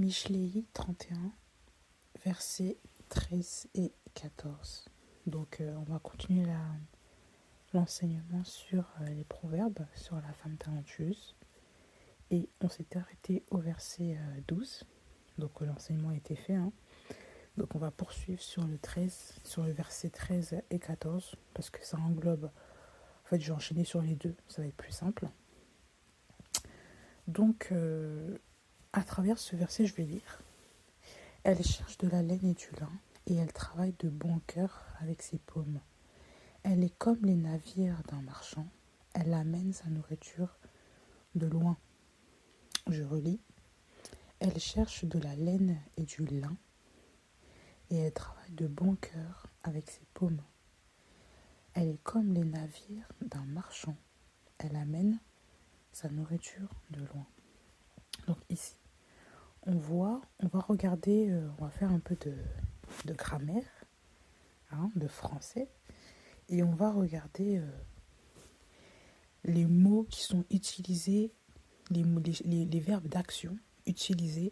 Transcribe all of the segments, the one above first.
Micheléi 31, versets 13 et 14. Donc on va continuer l'enseignement sur les proverbes, sur la femme talentueuse. Et on s'est arrêté au verset 12. Donc l'enseignement a été fait. Donc on va poursuivre sur le verset 13 et 14, parce que ça englobe. En fait, je vais enchaîner sur les deux, ça va être plus simple. Donc, à travers ce verset, je vais lire. Elle cherche de la laine et du lin, et elle travaille de bon cœur avec ses paumes. Elle est comme les navires d'un marchand, elle amène sa nourriture de loin. Je relis. Elle cherche de la laine et du lin, et elle travaille de bon cœur avec ses paumes. Elle est comme les navires d'un marchand, elle amène sa nourriture de loin. Donc ici, on va regarder, on va faire un peu de grammaire, de français, et on va regarder les mots qui sont utilisés, les verbes d'action utilisés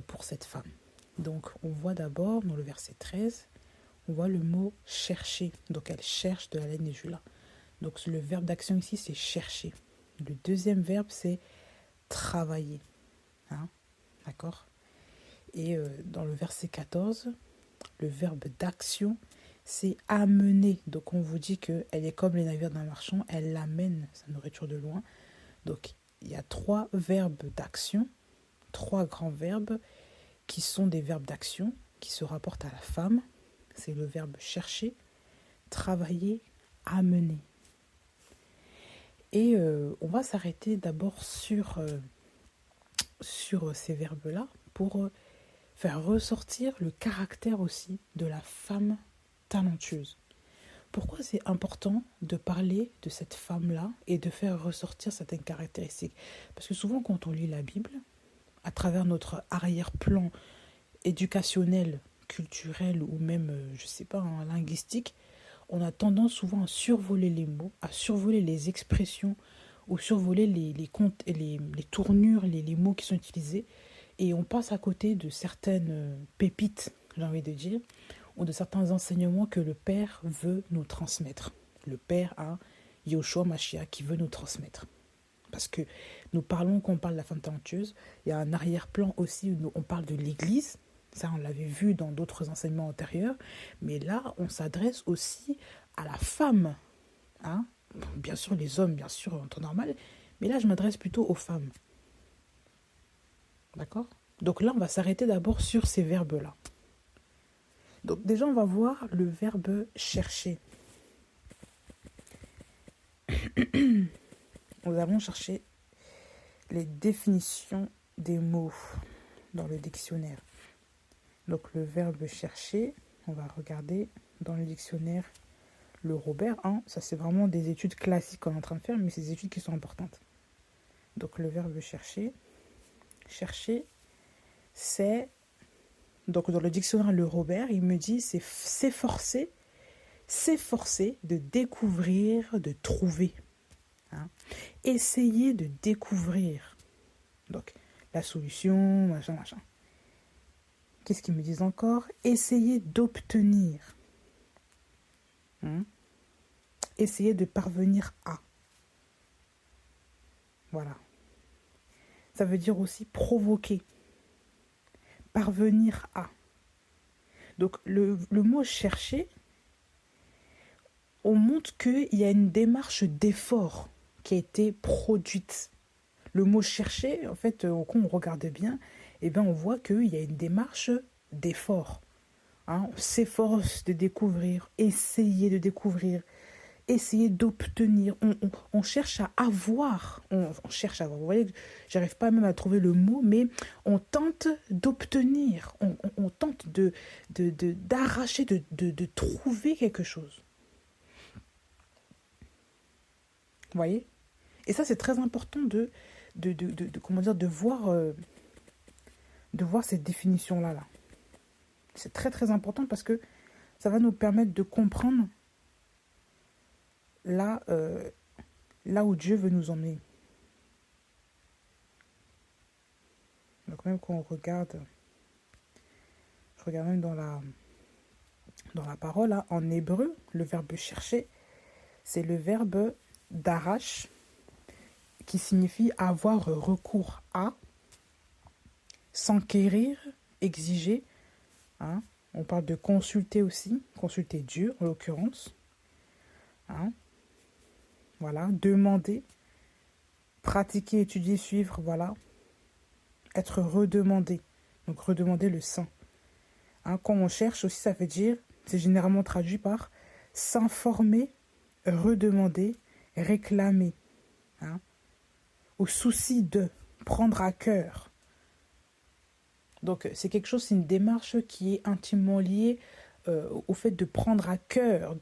pour cette femme. Donc on voit d'abord dans le verset 13, on voit le mot chercher. Donc elle cherche de la laine et du lin. Donc le verbe d'action ici c'est chercher. Le deuxième verbe c'est travailler. D'accord ? Et dans le verset 14, le verbe d'action, c'est amener. Donc on vous dit qu'elle est comme les navires d'un marchand, elle amène sa nourriture de loin. Donc il y a 3 verbes d'action, 3 grands verbes qui sont des verbes d'action, qui se rapportent à la femme. C'est le verbe chercher, travailler, amener. Et on va s'arrêter d'abord sur ces verbes-là pour faire ressortir le caractère aussi de la femme talentueuse. Pourquoi c'est important de parler de cette femme-là et de faire ressortir certaines caractéristiques ? Parce que souvent quand on lit la Bible, à travers notre arrière-plan éducationnel, culturel ou même, linguistique, on a tendance souvent à survoler les mots, à survoler les expressions ou survoler les tournures, les mots qui sont utilisés. Et on passe à côté de certaines pépites, j'ai envie de dire, ou de certains enseignements que le Père veut nous transmettre. Le Père a Yoshua Mashiach qui veut nous transmettre. Parce que nous parlons, quand on parle de la femme talentueuse, il y a un arrière-plan aussi où on parle de l'Église. Ça, on l'avait vu dans d'autres enseignements antérieurs. Mais là, on s'adresse aussi à la femme. Bien sûr, les hommes, bien sûr, en temps normal. Mais là, je m'adresse plutôt aux femmes. D'accord ? Donc là, on va s'arrêter d'abord sur ces verbes-là. Donc déjà, on va voir le verbe chercher. Nous allons chercher les définitions des mots dans le dictionnaire. Donc le verbe chercher, on va regarder dans le dictionnaire le Robert. Ça c'est vraiment des études classiques qu'on est en train de faire, mais c'est des études qui sont importantes. Donc le verbe chercher, c'est... Donc dans le dictionnaire le Robert, il me dit c'est s'efforcer de découvrir, de trouver. Essayer de découvrir. Donc la solution, machin. Qu'est-ce qu'ils me disent encore ? Essayer d'obtenir. Essayer de parvenir à. Voilà. Ça veut dire aussi provoquer. Parvenir à. Donc le mot chercher, on montre qu'il y a une démarche d'effort qui a été produite. Le mot chercher, en fait, quand on regarde bien, on voit qu'il y a une démarche d'effort. On s'efforce de découvrir, essayer de découvrir, essayer d'obtenir. On cherche à avoir. On cherche à avoir. Vous voyez, j'arrive pas même à trouver le mot, mais on tente d'obtenir. On tente d'arracher, de trouver quelque chose. Vous voyez ? Et ça, c'est très important de voir cette définition-là. C'est très, très important parce que ça va nous permettre de comprendre là où Dieu veut nous emmener. Donc, Donc même quand on regarde, je regarde même dans la parole, hein, en hébreu, le verbe chercher, c'est le verbe darash, qui signifie avoir recours à, s'enquérir, exiger. Hein. On parle de consulter aussi, consulter Dieu en l'occurrence. Hein. Voilà, demander, pratiquer, étudier, suivre, voilà. Être redemandé, donc redemander le saint. Hein, quand on cherche aussi, ça veut dire, c'est généralement traduit par s'informer, redemander, réclamer. Hein, au souci de, prendre à cœur. Donc c'est quelque chose, c'est une démarche qui est intimement liée au fait de prendre à cœur,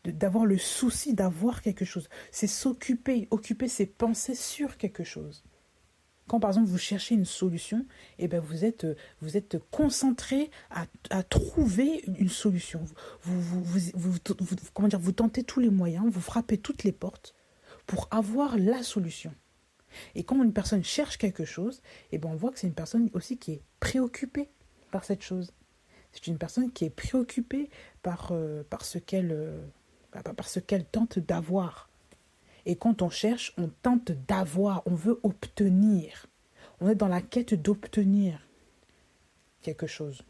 d'avoir le souci d'avoir quelque chose. C'est s'occuper, occuper ses pensées sur quelque chose. Quand par exemple vous cherchez une solution, eh ben, vous êtes concentré à trouver une solution. Comment dire, vous tentez tous les moyens, vous frappez toutes les portes pour avoir la solution. Et quand une personne cherche quelque chose, eh ben on voit que c'est une personne aussi qui est préoccupée par cette chose. C'est une personne qui est préoccupée par ce qu'elle tente d'avoir. Et quand on cherche, on tente d'avoir, on veut obtenir. On est dans la quête d'obtenir quelque chose.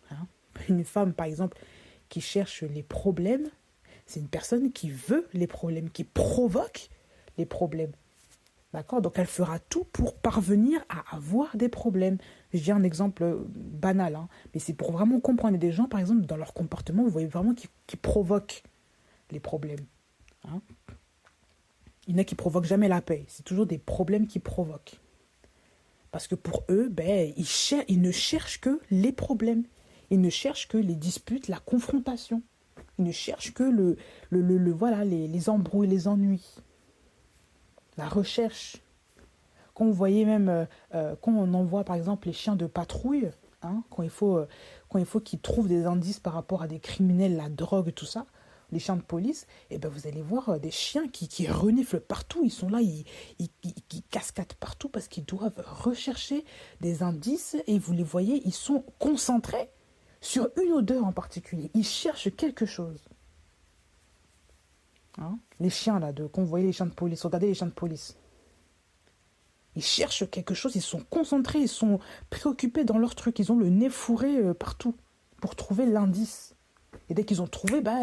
Hein. Une femme, par exemple, qui cherche les problèmes, c'est une personne qui veut les problèmes, qui provoque les problèmes. D'accord? Donc elle fera tout pour parvenir à avoir des problèmes. Je dis un exemple banal, hein, mais c'est pour vraiment comprendre. Des gens, par exemple, dans leur comportement, vous voyez vraiment qui provoquent les problèmes. Hein? Il y en a qui provoquent jamais la paix. C'est toujours des problèmes qui provoquent. Parce que pour eux, ben, ils ne cherchent que les problèmes. Ils ne cherchent que les disputes, la confrontation. Ils ne cherchent que voilà, les embrouilles, les ennuis. La recherche. Quand vous voyez même, quand on envoie par exemple les chiens de patrouille, hein, quand il faut qu'ils trouvent des indices par rapport à des criminels, la drogue, tout ça, les chiens de police, et ben vous allez voir des chiens qui reniflent partout. Ils sont là, ils cascadent partout parce qu'ils doivent rechercher des indices et vous les voyez, ils sont concentrés sur une odeur en particulier. Ils cherchent quelque chose. Hein, les chiens là, quand vous voyez les chiens de police, regardez les chiens de police. Ils cherchent quelque chose, ils sont concentrés, ils sont préoccupés dans leur truc. Ils ont le nez fourré partout pour trouver l'indice. Et dès qu'ils ont trouvé, bah,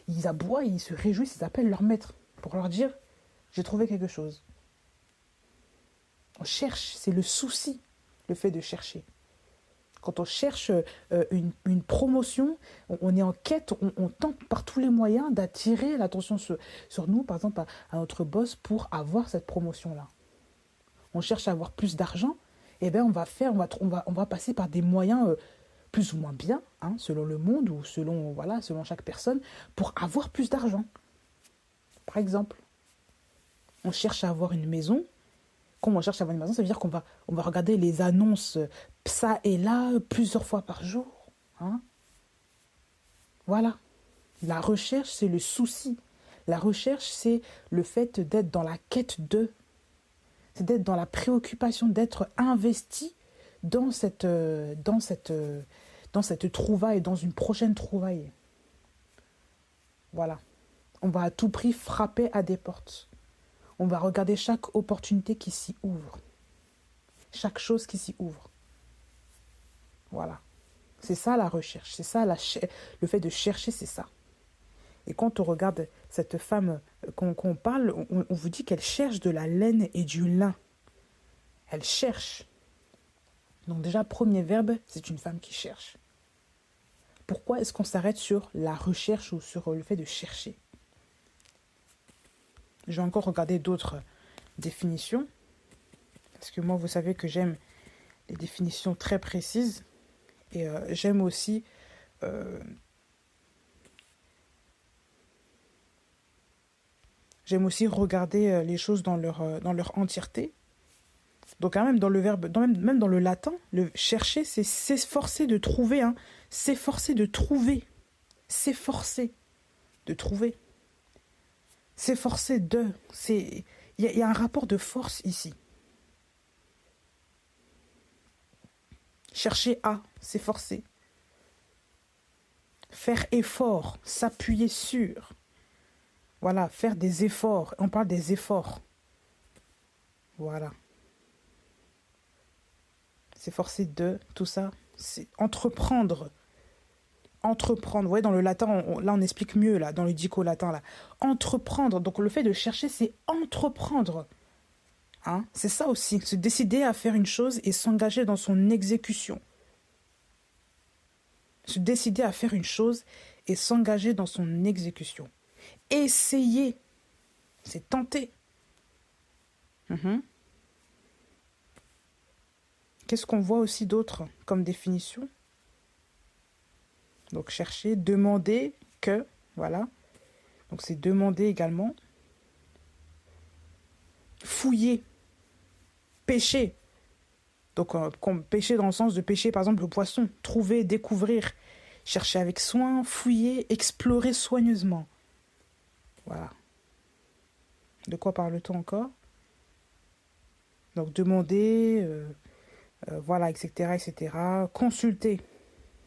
ils aboient, ils se réjouissent, ils appellent leur maître pour leur dire « j'ai trouvé quelque chose ». On cherche, c'est le souci, le fait de chercher. Quand on cherche une promotion, on est en quête, on tente par tous les moyens d'attirer l'attention sur nous, par exemple à notre boss, pour avoir cette promotion-là. On cherche à avoir plus d'argent, et bien on va passer par des moyens plus ou moins bien, hein, selon le monde ou selon chaque personne, pour avoir plus d'argent. Par exemple, on cherche à avoir une maison. Quand on cherche à avoir une maison, ça veut dire qu'on va regarder les annonces ça et là plusieurs fois par jour. Hein. Voilà. La recherche, c'est le souci. La recherche, c'est le fait d'être dans la quête de. C'est d'être dans la préoccupation, d'être investi dans cette trouvaille, dans une prochaine trouvaille. Voilà. On va à tout prix frapper à des portes. On va regarder chaque opportunité qui s'y ouvre. Chaque chose qui s'y ouvre. Voilà. C'est ça la recherche. C'est ça le fait de chercher, c'est ça. Et quand on regarde cette femme, quand on parle, on vous dit qu'elle cherche de la laine et du lin. Elle cherche. Donc déjà, premier verbe, c'est une femme qui cherche. Pourquoi est-ce qu'on s'arrête sur la recherche ou sur le fait de chercher? Je vais encore regarder d'autres définitions. Parce que moi, vous savez que j'aime les définitions très précises. Et j'aime aussi regarder les choses dans leur entièreté. Donc quand même dans le verbe, même dans le latin, le chercher, c'est s'efforcer de trouver. Hein, s'efforcer de trouver. S'efforcer de trouver. S'efforcer de. Il y a un rapport de force ici. Chercher à, s'efforcer. Faire effort, s'appuyer sur. Voilà, faire des efforts. On parle des efforts. Voilà. S'efforcer de, tout ça. C'est entreprendre. Entreprendre. Vous voyez, dans le latin, là, on explique mieux, là, dans le dico latin, là. Entreprendre. Donc, le fait de chercher, c'est entreprendre. Hein? C'est ça aussi. Se décider à faire une chose et s'engager dans son exécution. Se décider à faire une chose et s'engager dans son exécution. Essayer. C'est tenter. Qu'est-ce qu'on voit aussi d'autre comme définition? Donc, chercher, demander que, voilà. Donc, c'est demander également. Fouiller, pêcher. Donc, pêcher dans le sens de pêcher, par exemple, le poisson. Trouver, découvrir, chercher avec soin, fouiller, explorer soigneusement. Voilà. De quoi parle-t-on encore? Donc, demander, voilà, etc., etc. Consulter.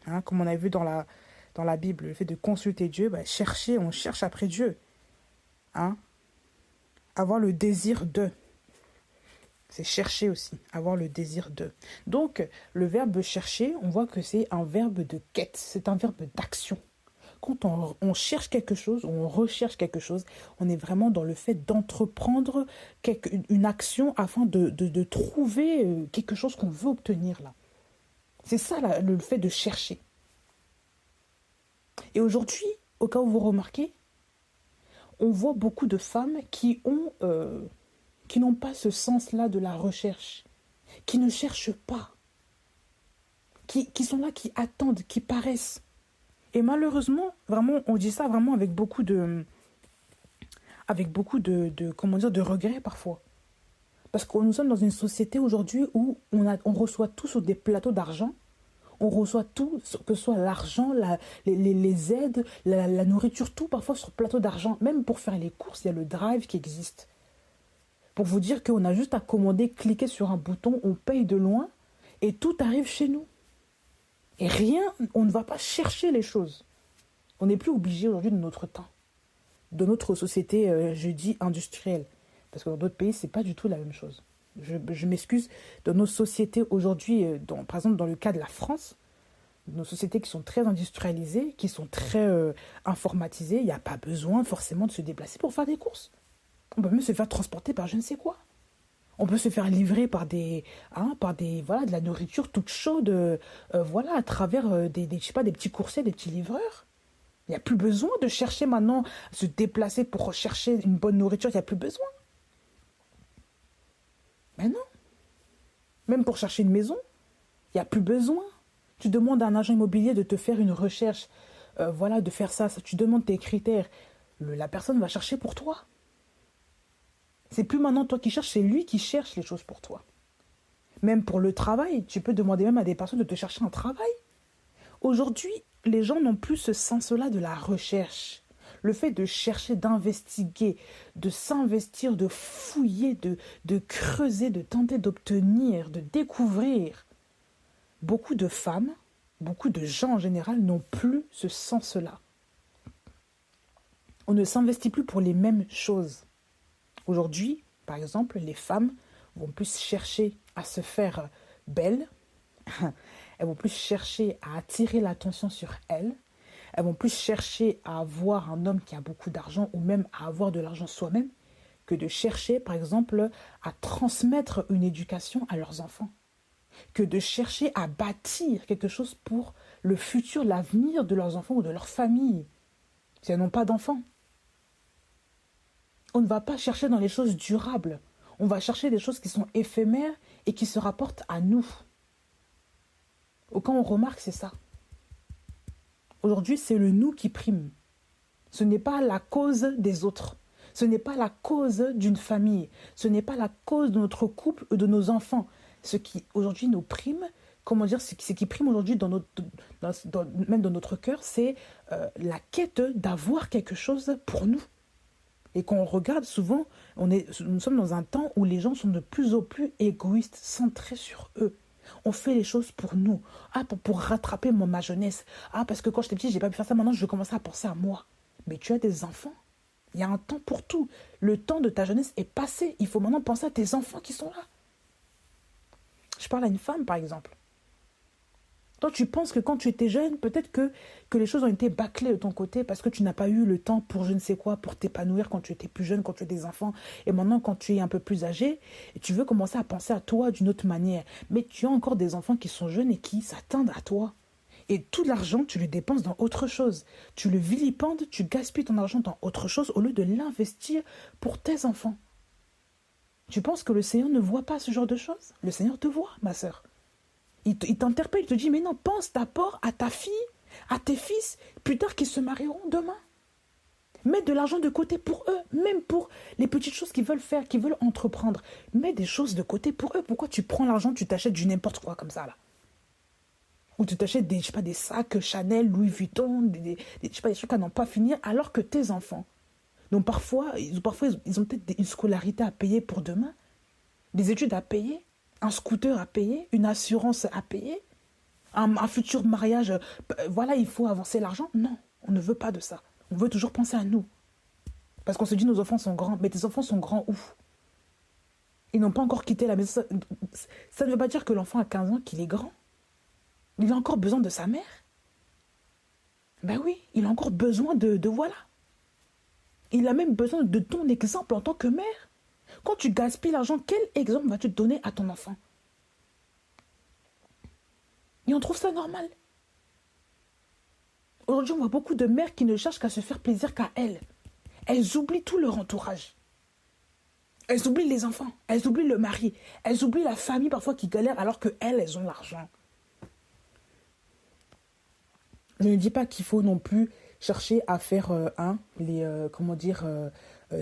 Hein, comme on a vu dans la Bible, le fait de consulter Dieu, bah, chercher, on cherche après Dieu. Hein? Avoir le désir de. C'est chercher aussi, avoir le désir de. Donc, le verbe chercher, on voit que c'est un verbe de quête, c'est un verbe d'action. Quand on cherche quelque chose, on recherche quelque chose, on est vraiment dans le fait d'entreprendre une action afin de trouver quelque chose qu'on veut obtenir là. C'est ça le fait de chercher. Et aujourd'hui, au cas où vous remarquez, on voit beaucoup de femmes qui n'ont pas ce sens-là de la recherche, qui ne cherchent pas, qui sont là, qui attendent, qui paraissent. Et malheureusement, vraiment, on dit ça vraiment avec beaucoup de comment dire, de regrets parfois. Parce que nous sommes dans une société aujourd'hui où on reçoit tout sur des plateaux d'argent. On reçoit tout, que ce soit l'argent, les aides, la nourriture, tout parfois sur plateau d'argent. Même pour faire les courses, il y a le drive qui existe. Pour vous dire qu'on a juste à commander, cliquer sur un bouton, on paye de loin et tout arrive chez nous. Et rien, on ne va pas chercher les choses. On n'est plus obligé aujourd'hui de notre temps, de notre société, je dis industrielle. Parce que dans d'autres pays, ce n'est pas du tout la même chose. Je m'excuse, dans nos sociétés aujourd'hui, par exemple dans le cas de la France, nos sociétés qui sont très industrialisées, qui sont très informatisées, il n'y a pas besoin forcément de se déplacer pour faire des courses. On peut même se faire transporter par je ne sais quoi. On peut se faire livrer par voilà, de la nourriture toute chaude, voilà, à travers je sais pas, des petits coursiers, des petits livreurs. Il n'y a plus besoin de chercher maintenant, se déplacer pour chercher une bonne nourriture, il n'y a plus besoin. Mais non. Même pour chercher une maison, il n'y a plus besoin. Tu demandes à un agent immobilier de te faire une recherche, voilà, de faire ça. Tu demandes tes critères. La personne va chercher pour toi. C'est plus maintenant toi qui cherches, c'est lui qui cherche les choses pour toi. Même pour le travail, tu peux demander même à des personnes de te chercher un travail. Aujourd'hui, les gens n'ont plus ce sens-là de la recherche. Le fait de chercher, d'investiguer, de s'investir, de fouiller, de creuser, de tenter d'obtenir, de découvrir. Beaucoup de femmes, beaucoup de gens en général n'ont plus ce sens-là. On ne s'investit plus pour les mêmes choses. Aujourd'hui, par exemple, les femmes vont plus chercher à se faire belles, elles vont plus chercher à attirer l'attention sur elles, elles vont plus chercher à avoir un homme qui a beaucoup d'argent ou même à avoir de l'argent soi-même que de chercher, par exemple, à transmettre une éducation à leurs enfants, que de chercher à bâtir quelque chose pour le futur, l'avenir de leurs enfants ou de leur famille, si elles n'ont pas d'enfants. On ne va pas chercher dans les choses durables. On va chercher des choses qui sont éphémères et qui se rapportent à nous. Quand on remarque, c'est ça. Aujourd'hui, c'est le nous qui prime. Ce n'est pas la cause des autres. Ce n'est pas la cause d'une famille. Ce n'est pas la cause de notre couple ou de nos enfants. Ce qui aujourd'hui nous prime, comment dire, ce qui prime aujourd'hui même dans notre cœur, c'est la quête d'avoir quelque chose pour nous. Et quand on regarde souvent, nous sommes dans un temps où les gens sont de plus en plus égoïstes, centrés sur eux. On fait les choses pour nous. Ah, pour rattraper ma jeunesse. Ah, parce que quand j'étais petit, j'ai pas pu faire ça. Maintenant, je vais commencer à penser à moi. Mais tu as des enfants. Il y a un temps pour tout. Le temps de ta jeunesse est passé. Il faut maintenant penser à tes enfants qui sont là. Je parle à une femme, par exemple. Toi, tu penses que quand tu étais jeune, peut-être que les choses ont été bâclées de ton côté parce que tu n'as pas eu le temps pour je ne sais quoi, pour t'épanouir quand tu étais plus jeune, quand tu étais des enfants. Et maintenant, quand tu es un peu plus âgé, tu veux commencer à penser à toi d'une autre manière. Mais tu as encore des enfants qui sont jeunes et qui s'attendent à toi. Et tout l'argent, tu le dépenses dans autre chose. Tu le vilipendes, tu gaspilles ton argent dans autre chose au lieu de l'investir pour tes enfants. Tu penses que le Seigneur ne voit pas ce genre de choses? Le Seigneur te voit, ma sœur. Il t'interpelle, il te dit, mais non, pense d'abord à ta fille, à tes fils, plus tard qu'ils se marieront demain. Mets de l'argent de côté pour eux, même pour les petites choses qu'ils veulent faire, qu'ils veulent entreprendre. Mets des choses de côté pour eux. Pourquoi tu prends l'argent, tu t'achètes du n'importe quoi comme ça, là? Ou tu t'achètes des, je sais pas, des sacs Chanel, Louis Vuitton, je sais pas, des trucs à n'en pas finir, alors que tes enfants. Donc parfois ils ont peut-être une scolarité à payer pour demain, des études à payer, un scooter à payer, une assurance à payer, un futur mariage. Voilà, il faut avancer l'argent. Non, on ne veut pas de ça. On veut toujours penser à nous. Parce qu'on se dit nos enfants sont grands. Mais tes enfants sont grands où? Ils n'ont pas encore quitté la maison. Ça ne veut pas dire que l'enfant a 15 ans qu'il est grand. Il a encore besoin de sa mère. Ben oui, il a encore besoin de voilà. Il a même besoin de ton exemple en tant que mère. Quand tu gaspilles l'argent, quel exemple vas-tu donner à ton enfant? Et on trouve ça normal. Aujourd'hui, on voit beaucoup de mères qui ne cherchent qu'à se faire plaisir qu'à elles. Elles oublient tout leur entourage. Elles oublient les enfants, elles oublient le mari, elles oublient la famille parfois qui galère alors qu'elles, elles ont l'argent. Je ne dis pas qu'il faut non plus chercher à faire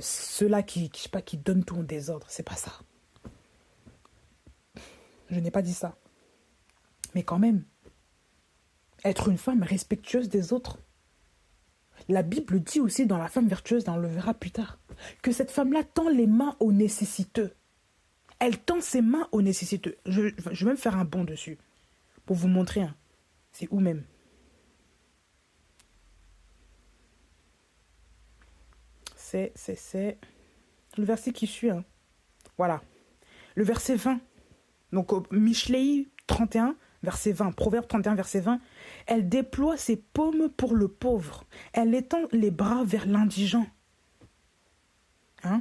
ceux-là qui, je sais pas, qui donnent tout en désordre. C'est pas ça. Je n'ai pas dit ça. Mais quand même, être une femme respectueuse des autres. La Bible dit aussi dans la femme vertueuse, on le verra plus tard, que cette femme-là tend les mains aux nécessiteux. Elle tend ses mains aux nécessiteux. Je vais même faire un bond dessus pour vous montrer. Hein. C'est où même? C'est le verset qui suit. Hein. Voilà. Le verset 20. Donc, Mishlei 31, verset 20. Proverbe 31, verset 20. Elle déploie ses paumes pour le pauvre. Elle étend les bras vers l'indigent. Hein?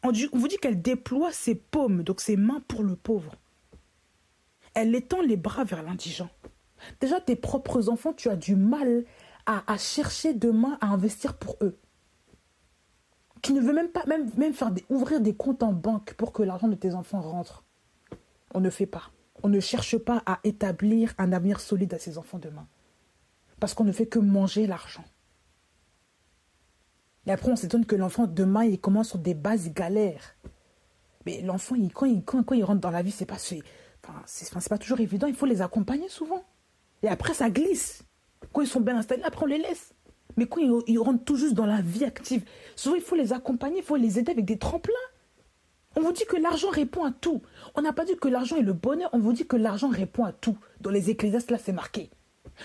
On vous dit qu'elle déploie ses paumes, donc ses mains pour le pauvre. Elle étend les bras vers l'indigent. Déjà, tes propres enfants, tu as du mal à chercher demain à investir pour eux. Qui ne veut même pas faire ouvrir des comptes en banque pour que l'argent de tes enfants rentre. On ne fait pas. On ne cherche pas à établir un avenir solide à ses enfants demain. Parce qu'on ne fait que manger l'argent. Et après, on s'étonne que l'enfant, demain, il commence sur des bases galères. Mais l'enfant, quand il rentre dans la vie, c'est pas toujours évident. Il faut les accompagner souvent. Et après, ça glisse. Quand ils sont bien installés, après, on les laisse. Mais quand ils rentrent tout juste dans la vie active, souvent, il faut les accompagner, il faut les aider avec des tremplins. On vous dit que l'argent répond à tout. On n'a pas dit que l'argent est le bonheur, on vous dit que l'argent répond à tout. Dans les Ecclésiastes, là, c'est marqué.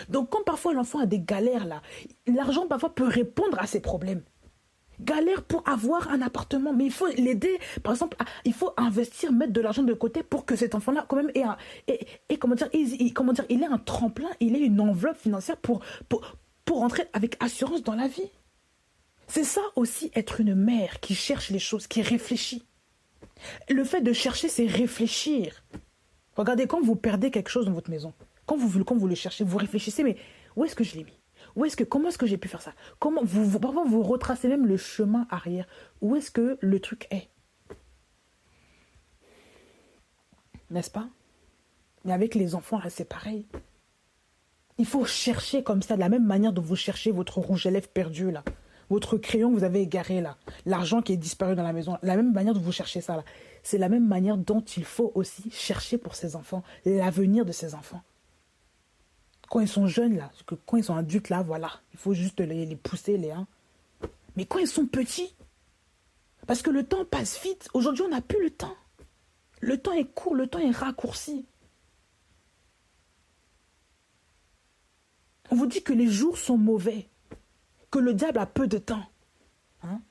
Donc, quand parfois l'enfant a des galères, là, l'argent, parfois, peut répondre à ses problèmes. Galère pour avoir un appartement, mais il faut l'aider. Par exemple, il faut investir, mettre de l'argent de côté pour que cet enfant-là, quand même, il ait un tremplin, il ait une enveloppe financière pour rentrer avec assurance dans la vie. C'est ça aussi, être une mère qui cherche les choses, qui réfléchit. Le fait de chercher, c'est réfléchir. Regardez, quand vous perdez quelque chose dans votre maison, quand vous le cherchez, vous réfléchissez, mais où est-ce que je l'ai mis? Comment est-ce que j'ai pu faire ça? Parfois, vous retracez même le chemin arrière. Où est-ce que le truc est? N'est-ce pas? Mais avec les enfants, là, c'est pareil. Il faut chercher comme ça, de la même manière dont vous cherchez votre rouge à lèvres perdu, là. Votre crayon que vous avez égaré, là. L'argent qui est disparu dans la maison. La même manière dont vous cherchez ça, là. C'est la même manière dont il faut aussi chercher pour ses enfants, l'avenir de ses enfants. Quand ils sont jeunes, là, quand ils sont adultes, là, voilà. Il faut juste les pousser, Mais quand ils sont petits, parce que le temps passe vite. Aujourd'hui, on n'a plus le temps. Le temps est court, le temps est raccourci. vous dit que les jours sont mauvais, que le diable a peu de temps. Hein?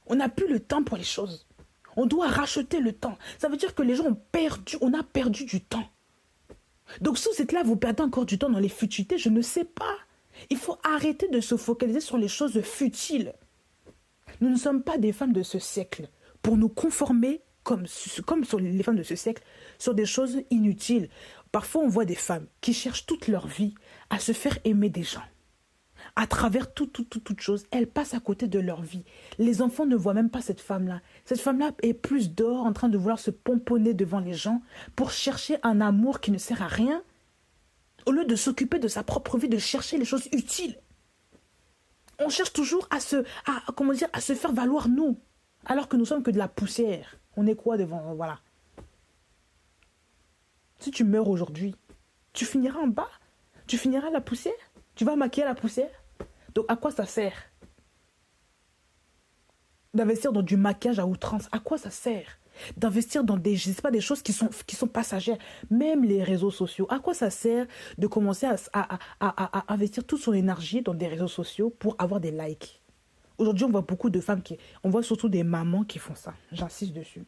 On n'a plus le temps pour les choses. On doit racheter le temps. Ça veut dire que les gens on a perdu du temps. Donc si vous êtes là, vous perdez encore du temps dans les futilités, je ne sais pas. Il faut arrêter de se focaliser sur les choses futiles. Nous ne sommes pas des femmes de ce siècle pour nous conformer, comme sur les femmes de ce siècle, sur des choses inutiles. Parfois, on voit des femmes qui cherchent toute leur vie à se faire aimer des gens. À travers toute chose, elles passent à côté de leur vie. Les enfants ne voient même pas cette femme-là. Cette femme-là est plus dehors en train de vouloir se pomponner devant les gens pour chercher un amour qui ne sert à rien, au lieu de s'occuper de sa propre vie, de chercher les choses utiles. On cherche toujours à se faire valoir nous, alors que nous sommes que de la poussière. On est quoi devant, voilà. Si tu meurs aujourd'hui, tu finiras en bas, tu finiras à la poussière, tu vas maquiller la poussière. Donc à quoi ça sert d'investir dans du maquillage à outrance? À quoi ça sert d'investir dans des choses qui sont passagères? Même les réseaux sociaux, à quoi ça sert de commencer à investir toute son énergie dans des réseaux sociaux pour avoir des likes? Aujourd'hui, on voit beaucoup de femmes on voit surtout des mamans qui font ça. J'insiste dessus.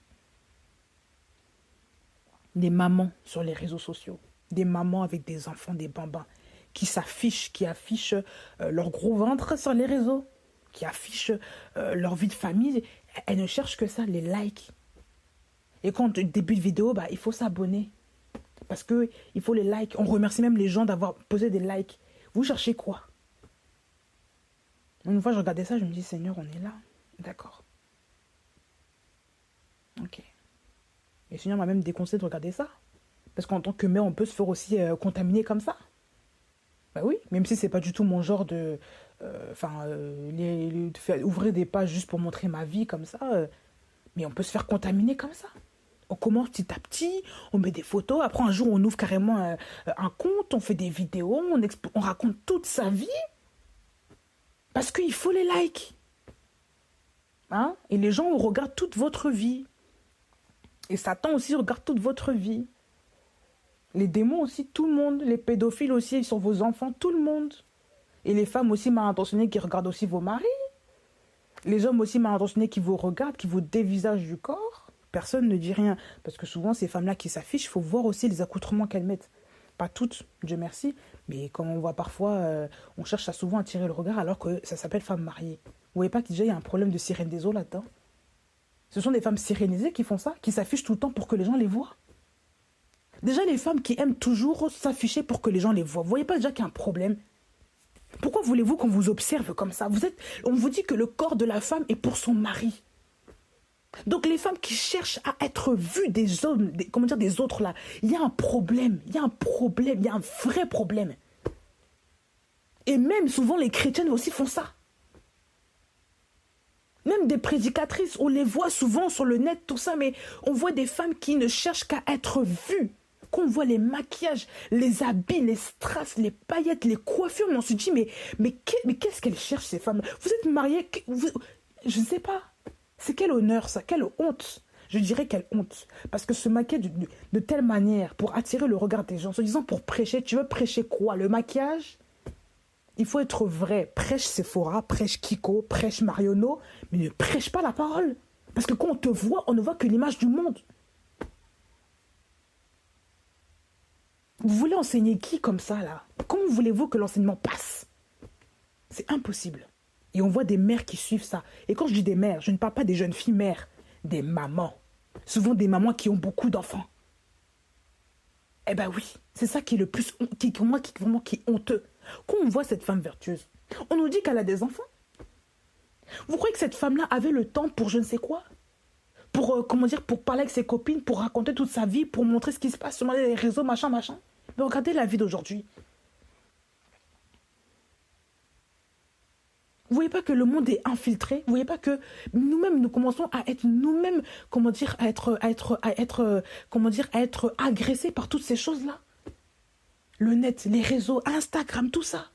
Des mamans sur les réseaux sociaux. Des mamans avec des enfants, des bambins, qui affichent leur gros ventre sur les réseaux, qui affichent leur vie de famille. Elles ne cherchent que ça, les likes. Et quand début de vidéo, il faut s'abonner. Parce qu'il faut les likes. On remercie même les gens d'avoir posé des likes. Vous cherchez quoi? Une fois, je regardais ça, je me dis, Seigneur, on est là. D'accord. Ok. Et le Seigneur m'a même déconseillé de regarder ça. Parce qu'en tant que mère, on peut se faire aussi contaminer comme ça. Oui, même si c'est pas du tout mon genre de... ouvrir des pages juste pour montrer ma vie comme ça. Mais on peut se faire contaminer comme ça. On commence petit à petit, on met des photos. Après, un jour, on ouvre carrément un compte, on fait des vidéos, on raconte toute sa vie. Parce qu'il faut les likes. Hein? Et les gens regardent toute votre vie. Et Satan aussi regarde toute votre vie. Les démons aussi, tout le monde. Les pédophiles aussi, ils sont vos enfants, tout le monde. Et les femmes aussi mal intentionnées qui regardent aussi vos maris. Les hommes aussi mal intentionnés qui vous regardent, qui vous dévisagent du corps. Personne ne dit rien. Parce que souvent, ces femmes-là qui s'affichent, il faut voir aussi les accoutrements qu'elles mettent. Pas toutes, Dieu merci. Mais comme on voit parfois, on cherche à souvent attirer le regard alors que ça s'appelle femme mariée. Vous voyez pas qu'il y a un problème de sirène des eaux là-dedans? Ce sont des femmes sirénisées qui font ça, qui s'affichent tout le temps pour que les gens les voient. Déjà, les femmes qui aiment toujours s'afficher pour que les gens les voient. Vous voyez pas déjà qu'il y a un problème? Pourquoi voulez-vous qu'on vous observe comme ça? On vous dit que le corps de la femme est pour son mari. Donc les femmes qui cherchent à être vues des hommes, des autres là, il y a un problème, il y a un vrai problème. Et même souvent les chrétiennes aussi font ça. Même des prédicatrices, on les voit souvent sur le net, tout ça, mais on voit des femmes qui ne cherchent qu'à être vues. Qu'on voit les maquillages, les habits, les strass, les paillettes, les coiffures, on se dit, mais qu'est-ce qu'elles cherchent ces femmes? Vous êtes mariés, je ne sais pas. C'est quel honneur ça, quelle honte. Je dirais quelle honte. Parce que se maquiller de telle manière pour attirer le regard des gens, se disant pour prêcher, tu veux prêcher quoi? Le maquillage? Il faut être vrai. Prêche Sephora, prêche Kiko, prêche Marionneau, mais ne prêche pas la parole. Parce que quand on te voit, on ne voit que l'image du monde. Vous voulez enseigner qui comme ça, là? Comment voulez-vous que l'enseignement passe? C'est impossible. Et on voit des mères qui suivent ça. Et quand je dis des mères, je ne parle pas des jeunes filles mères, des mamans. Souvent des mamans qui ont beaucoup d'enfants. Eh ben oui, c'est ça qui est le plus... qui est honteux. Quand on voit cette femme vertueuse, on nous dit qu'elle a des enfants. Vous croyez que cette femme-là avait le temps pour je ne sais quoi? Pour, pour parler avec ses copines, pour raconter toute sa vie, pour montrer ce qui se passe sur les réseaux, machin. Mais regardez la vie d'aujourd'hui. Vous voyez pas que le monde est infiltré? Vous voyez pas que nous-mêmes, nous commençons à être nous-mêmes, à être agressés par toutes ces choses-là? Le net, les réseaux, Instagram, tout ça.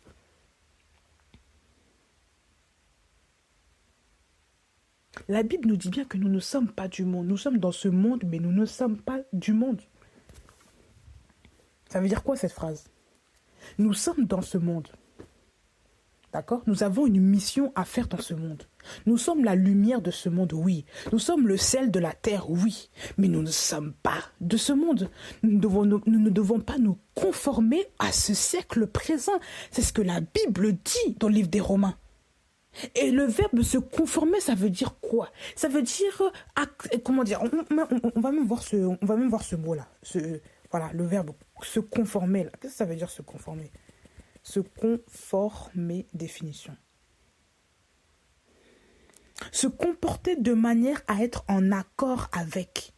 La Bible nous dit bien que nous ne sommes pas du monde. Nous sommes dans ce monde, mais nous ne sommes pas du monde. Ça veut dire quoi cette phrase? Nous sommes dans ce monde, D'accord? Nous avons une mission à faire dans ce monde. Nous sommes la lumière de ce monde, oui. Nous sommes le sel de la terre, oui. Mais nous ne sommes pas de ce monde. Nous ne devons pas nous conformer à ce siècle présent. C'est ce que la Bible dit dans le livre des Romains. Et le verbe se conformer, ça veut dire quoi? Ça veut dire, comment dire, on va même voir ce mot-là. Voilà, le verbe se conformer. Qu'est-ce que ça veut dire se conformer? Se conformer, définition. Se comporter de manière à être en accord avec.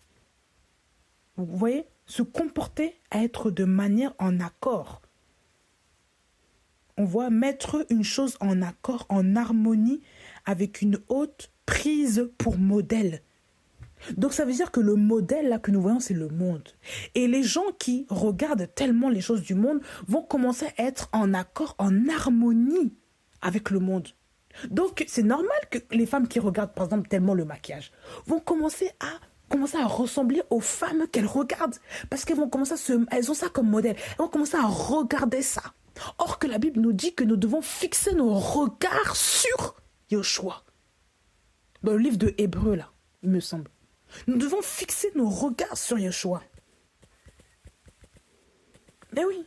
Vous voyez? Se comporter à être de manière en accord. On voit mettre une chose en accord, en harmonie avec une haute prise pour modèle. Donc ça veut dire que le modèle là que nous voyons, c'est le monde. Et les gens qui regardent tellement les choses du monde vont commencer à être en accord, en harmonie avec le monde. Donc c'est normal que les femmes qui regardent par exemple tellement le maquillage vont commencer à ressembler aux femmes qu'elles regardent. Parce qu'elles vont commencer elles ont ça comme modèle. Elles vont commencer à regarder ça. Or que la Bible nous dit que nous devons fixer nos regards sur Yoshua. Dans le livre de Hébreux, là, il me semble. Nous devons fixer nos regards sur Yoshua. Ben oui.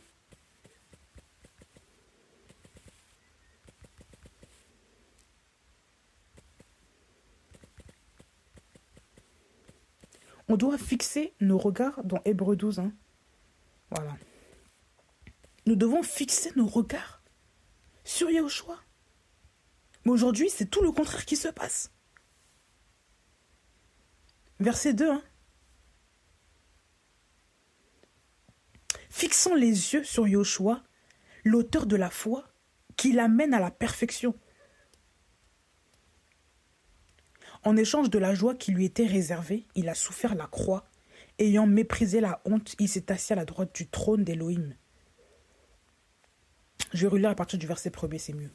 On doit fixer nos regards dans Hébreux 12. Hein. Voilà. Nous devons fixer nos regards sur Yahushua. Mais aujourd'hui, c'est tout le contraire qui se passe. Verset 2. Hein. Fixons les yeux sur Yahushua, l'auteur de la foi, qui l'amène à la perfection. En échange de la joie qui lui était réservée, il a souffert la croix. Ayant méprisé la honte, il s'est assis à la droite du trône d'Élohim. Je vais relire à partir du verset 1er, c'est mieux.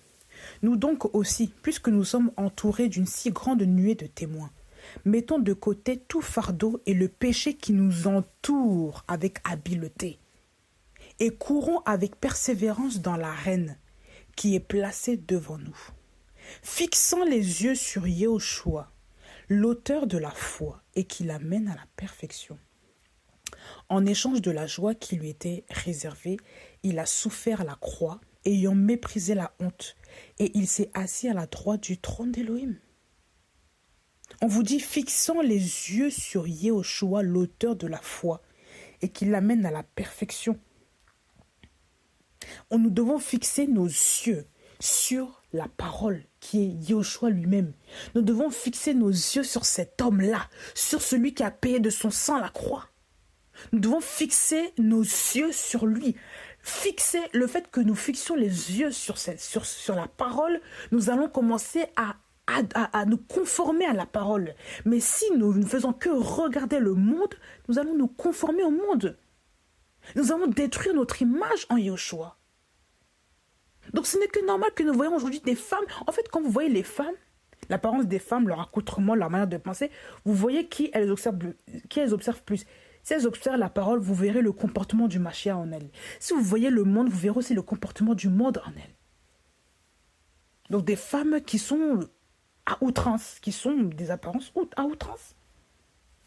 Nous donc aussi, puisque nous sommes entourés d'une si grande nuée de témoins, mettons de côté tout fardeau et le péché qui nous entoure avec habileté, et courons avec persévérance dans l'arène qui est placée devant nous. Fixant les yeux sur Yahushua, l'auteur de la foi, et qui l'amène à la perfection. En échange de la joie qui lui était réservée, il a souffert la croix, ayant méprisé la honte, et il s'est assis à la droite du trône d'Élohim. On vous dit, fixant les yeux sur Yahushua, l'auteur de la foi, et qui l'amène à la perfection. Nous devons fixer nos yeux sur la parole qui est Yahushua lui-même. Nous devons fixer nos yeux sur cet homme-là, sur celui qui a payé de son sang la croix. Nous devons fixer nos yeux sur lui. Fixer le fait que nous fixions les yeux sur la parole, nous allons commencer à nous conformer à la parole. Mais si nous ne faisons que regarder le monde, nous allons nous conformer au monde. Nous allons détruire notre image en Yahushua. Donc ce n'est que normal que nous voyons aujourd'hui des femmes. En fait, quand vous voyez les femmes, l'apparence des femmes, leur accoutrement, leur manière de penser, vous voyez qui elles observent plus. Si elles observent la parole, vous verrez le comportement du Mashiach en elles. Si vous voyez le monde, vous verrez aussi le comportement du monde en elles. Donc des femmes qui sont à outrance, qui sont des apparences à outrance.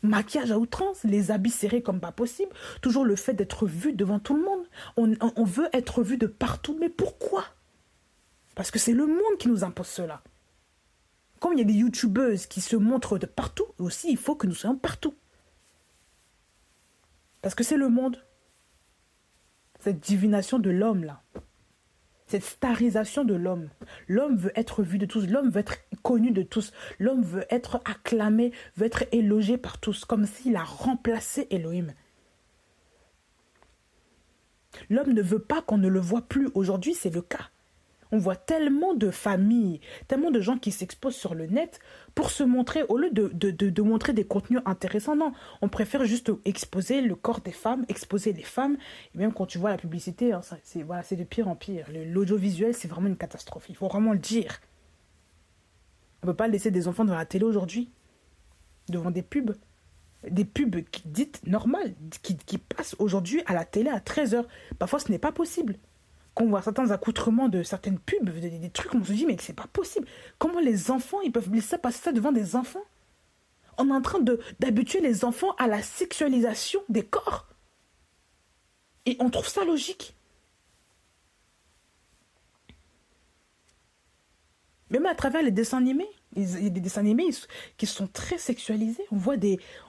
Maquillage à outrance, les habits serrés comme pas possible, toujours le fait d'être vu devant tout le monde. On veut être vu de partout, mais pourquoi? Parce que c'est le monde qui nous impose cela. Comme il y a des youtubeuses qui se montrent de partout, aussi il faut que nous soyons partout. Parce que c'est le monde. Cette divination de l'homme là. Cette starisation de l'homme. L'homme veut être vu de tous. L'homme veut être connu de tous. L'homme veut être acclamé, veut être élogé par tous. Comme s'il a remplacé Elohim. L'homme ne veut pas qu'on ne le voit plus. Aujourd'hui, c'est le cas. On voit tellement de familles, tellement de gens qui s'exposent sur le net pour se montrer, au lieu de montrer des contenus intéressants. Non, on préfère juste exposer le corps des femmes, exposer les femmes. Et même quand tu vois la publicité, hein, c'est de pire en pire. L'audiovisuel, c'est vraiment une catastrophe. Il faut vraiment le dire. On ne peut pas laisser des enfants devant la télé aujourd'hui, devant des pubs. Des pubs dites normales, qui passent aujourd'hui à la télé à 13h. Parfois, ce n'est pas possible. Quand on voit certains accoutrements de certaines pubs, des trucs, on se dit, mais c'est pas possible. Comment les enfants, ils peuvent laisser passer ça devant des enfants? On est en train d'habituer les enfants à la sexualisation des corps. Et on trouve ça logique. Même à travers les dessins animés, il y a des dessins animés qui sont très sexualisés.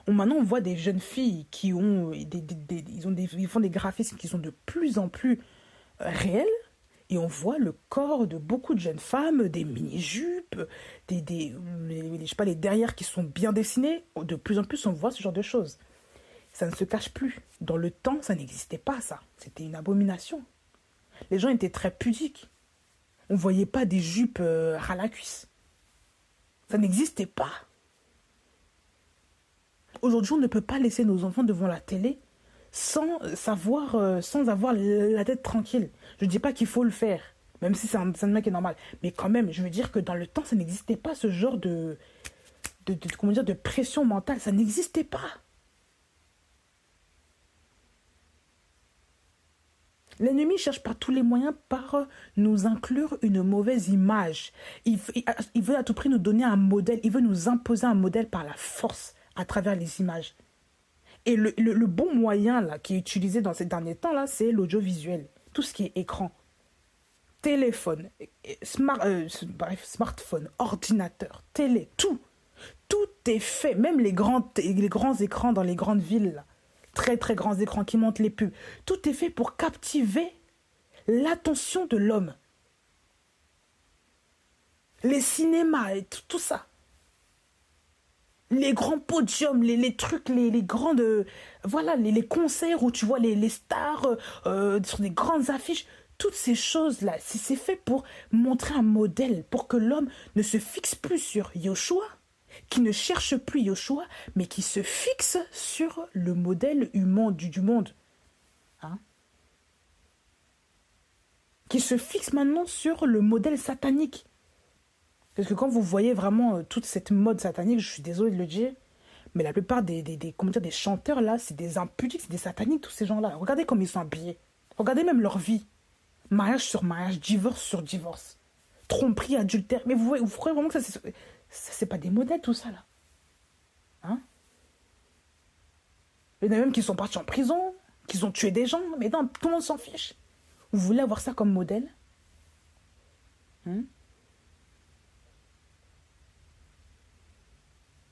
Maintenant, on voit des jeunes filles qui ont ils font des graphismes qui sont de plus en plus réels. Et on voit le corps de beaucoup de jeunes femmes, des mini-jupes, je sais pas, les derrières qui sont bien dessinés. De plus en plus, on voit ce genre de choses. Ça ne se cache plus. Dans le temps, ça n'existait pas, ça. C'était une abomination. Les gens étaient très pudiques. On ne voyait pas des jupes ras la cuisse. Ça n'existait pas. Aujourd'hui, on ne peut pas laisser nos enfants devant la télé sans avoir la tête tranquille. Je ne dis pas qu'il faut le faire, même si c'est un mec qui est normal. Mais quand même, je veux dire que dans le temps, ça n'existait pas ce genre de pression mentale. Ça n'existait pas. L'ennemi cherche par tous les moyens par nous inclure une mauvaise image. Il veut à tout prix nous donner un modèle. Il veut nous imposer un modèle par la force à travers les images. Et le bon moyen là, qui est utilisé dans ces derniers temps, là, c'est l'audiovisuel. Tout ce qui est écran, téléphone, smartphone, ordinateur, télé, tout. Tout est fait. Même les grands écrans dans les grandes villes, là, très très grands écrans qui montrent les pubs. Tout est fait pour captiver l'attention de l'homme. Les cinémas et tout ça. Les grands podiums, les trucs, les grandes... voilà, les concerts où tu vois les stars sur des grandes affiches. Toutes ces choses-là, c'est fait pour montrer un modèle, pour que l'homme ne se fixe plus sur Yoshua, qui ne cherche plus Yoshua, mais qui se fixe sur le modèle humain du monde. Hein? Qui se fixe maintenant sur le modèle satanique. Parce que quand vous voyez vraiment toute cette mode satanique, je suis désolée de le dire, mais la plupart des chanteurs là, c'est des impudiques, c'est des sataniques, tous ces gens-là. Regardez comme ils sont habillés. Regardez même leur vie. Mariage sur mariage, divorce sur divorce. Tromperie, adultère. Mais vous croyez vraiment que ça, c'est pas des modèles tout ça là? Hein? Il y en a même qui sont partis en prison, qui ont tué des gens, mais non, tout le monde s'en fiche. Vous voulez avoir ça comme modèle?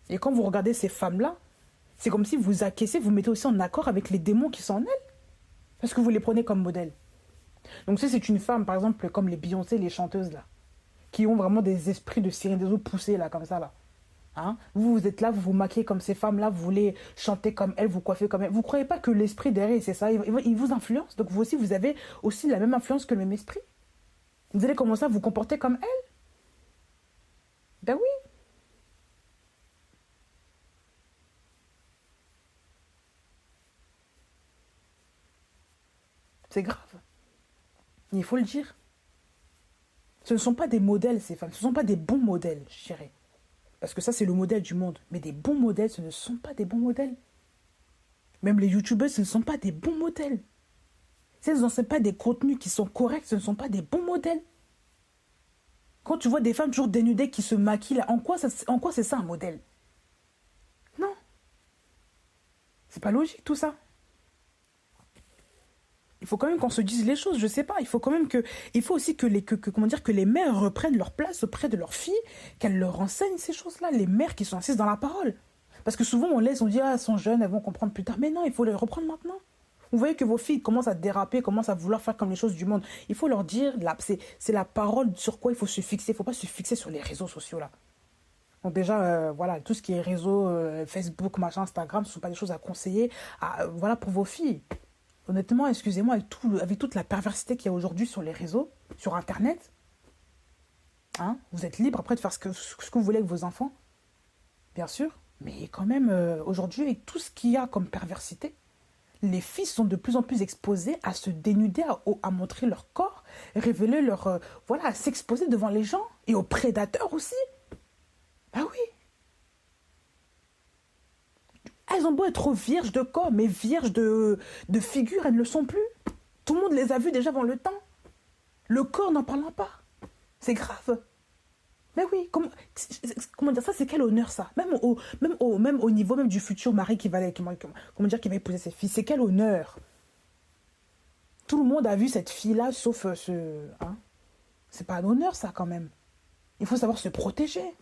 Et quand vous regardez ces femmes-là, c'est comme si vous acquiescez, vous mettez aussi en accord avec les démons qui sont en elles. Parce que vous les prenez comme modèle. Donc si c'est une femme, par exemple, comme les Beyoncé, les chanteuses là, qui ont vraiment des esprits de Cyril des eaux poussés là, comme ça là. Hein? Vous êtes là, vous vous maquillez comme ces femmes-là, vous voulez chanter comme elles, vous coiffez comme elles. Vous ne croyez pas que l'esprit derrière, c'est ça, il vous influence. Donc vous aussi, vous avez aussi la même influence que le même esprit. Vous allez commencer à vous comporter comme elles. Ben oui. C'est grave. Il faut le dire. Ce ne sont pas des modèles, ces femmes. Ce ne sont pas des bons modèles, je dirais. Parce que ça, c'est le modèle du monde. Mais des bons modèles, ce ne sont pas des bons modèles. Même les youtubeurs, ce ne sont pas des bons modèles. Si elles n'ont pas des contenus qui sont corrects, ce ne sont pas des bons modèles. Quand tu vois des femmes toujours dénudées qui se maquillent, là, en quoi c'est ça un modèle? Non. C'est pas logique tout ça. Il faut quand même qu'on se dise les choses, je sais pas. Il faut aussi que les mères reprennent leur place auprès de leurs filles, qu'elles leur enseignent ces choses-là. Les mères qui sont assises dans la parole. Parce que souvent on dit, elles sont jeunes, elles vont comprendre plus tard. Mais non, il faut les reprendre maintenant. Vous voyez que vos filles commencent à déraper, commencent à vouloir faire comme les choses du monde. Il faut leur dire, c'est la parole sur quoi il faut se fixer. Il ne faut pas se fixer sur les réseaux sociaux là. Donc déjà, voilà, tout ce qui est réseau, Facebook, machin, Instagram, ce ne sont pas des choses à conseiller voilà, pour vos filles. Honnêtement, excusez-moi, avec toute la perversité qu'il y a aujourd'hui sur les réseaux, sur Internet, hein, vous êtes libre après de faire ce que vous voulez avec vos enfants, bien sûr. Mais quand même, aujourd'hui, avec tout ce qu'il y a comme perversité, les filles sont de plus en plus exposées à se dénuder, à montrer leur corps, révéler voilà, à s'exposer devant les gens et aux prédateurs aussi. Ah oui. Elles ont beau être vierges de corps, mais vierges de figure, elles ne le sont plus. Tout le monde les a vues déjà avant le temps. Le corps n'en parlant pas. C'est grave. Mais oui, comment dire ça, c'est quel honneur ça, même au niveau même du futur mari comment dire, qui va épouser ses filles, c'est quel honneur. Tout le monde a vu cette fille-là, sauf ce... Hein. C'est pas un honneur ça quand même. Il faut savoir se protéger.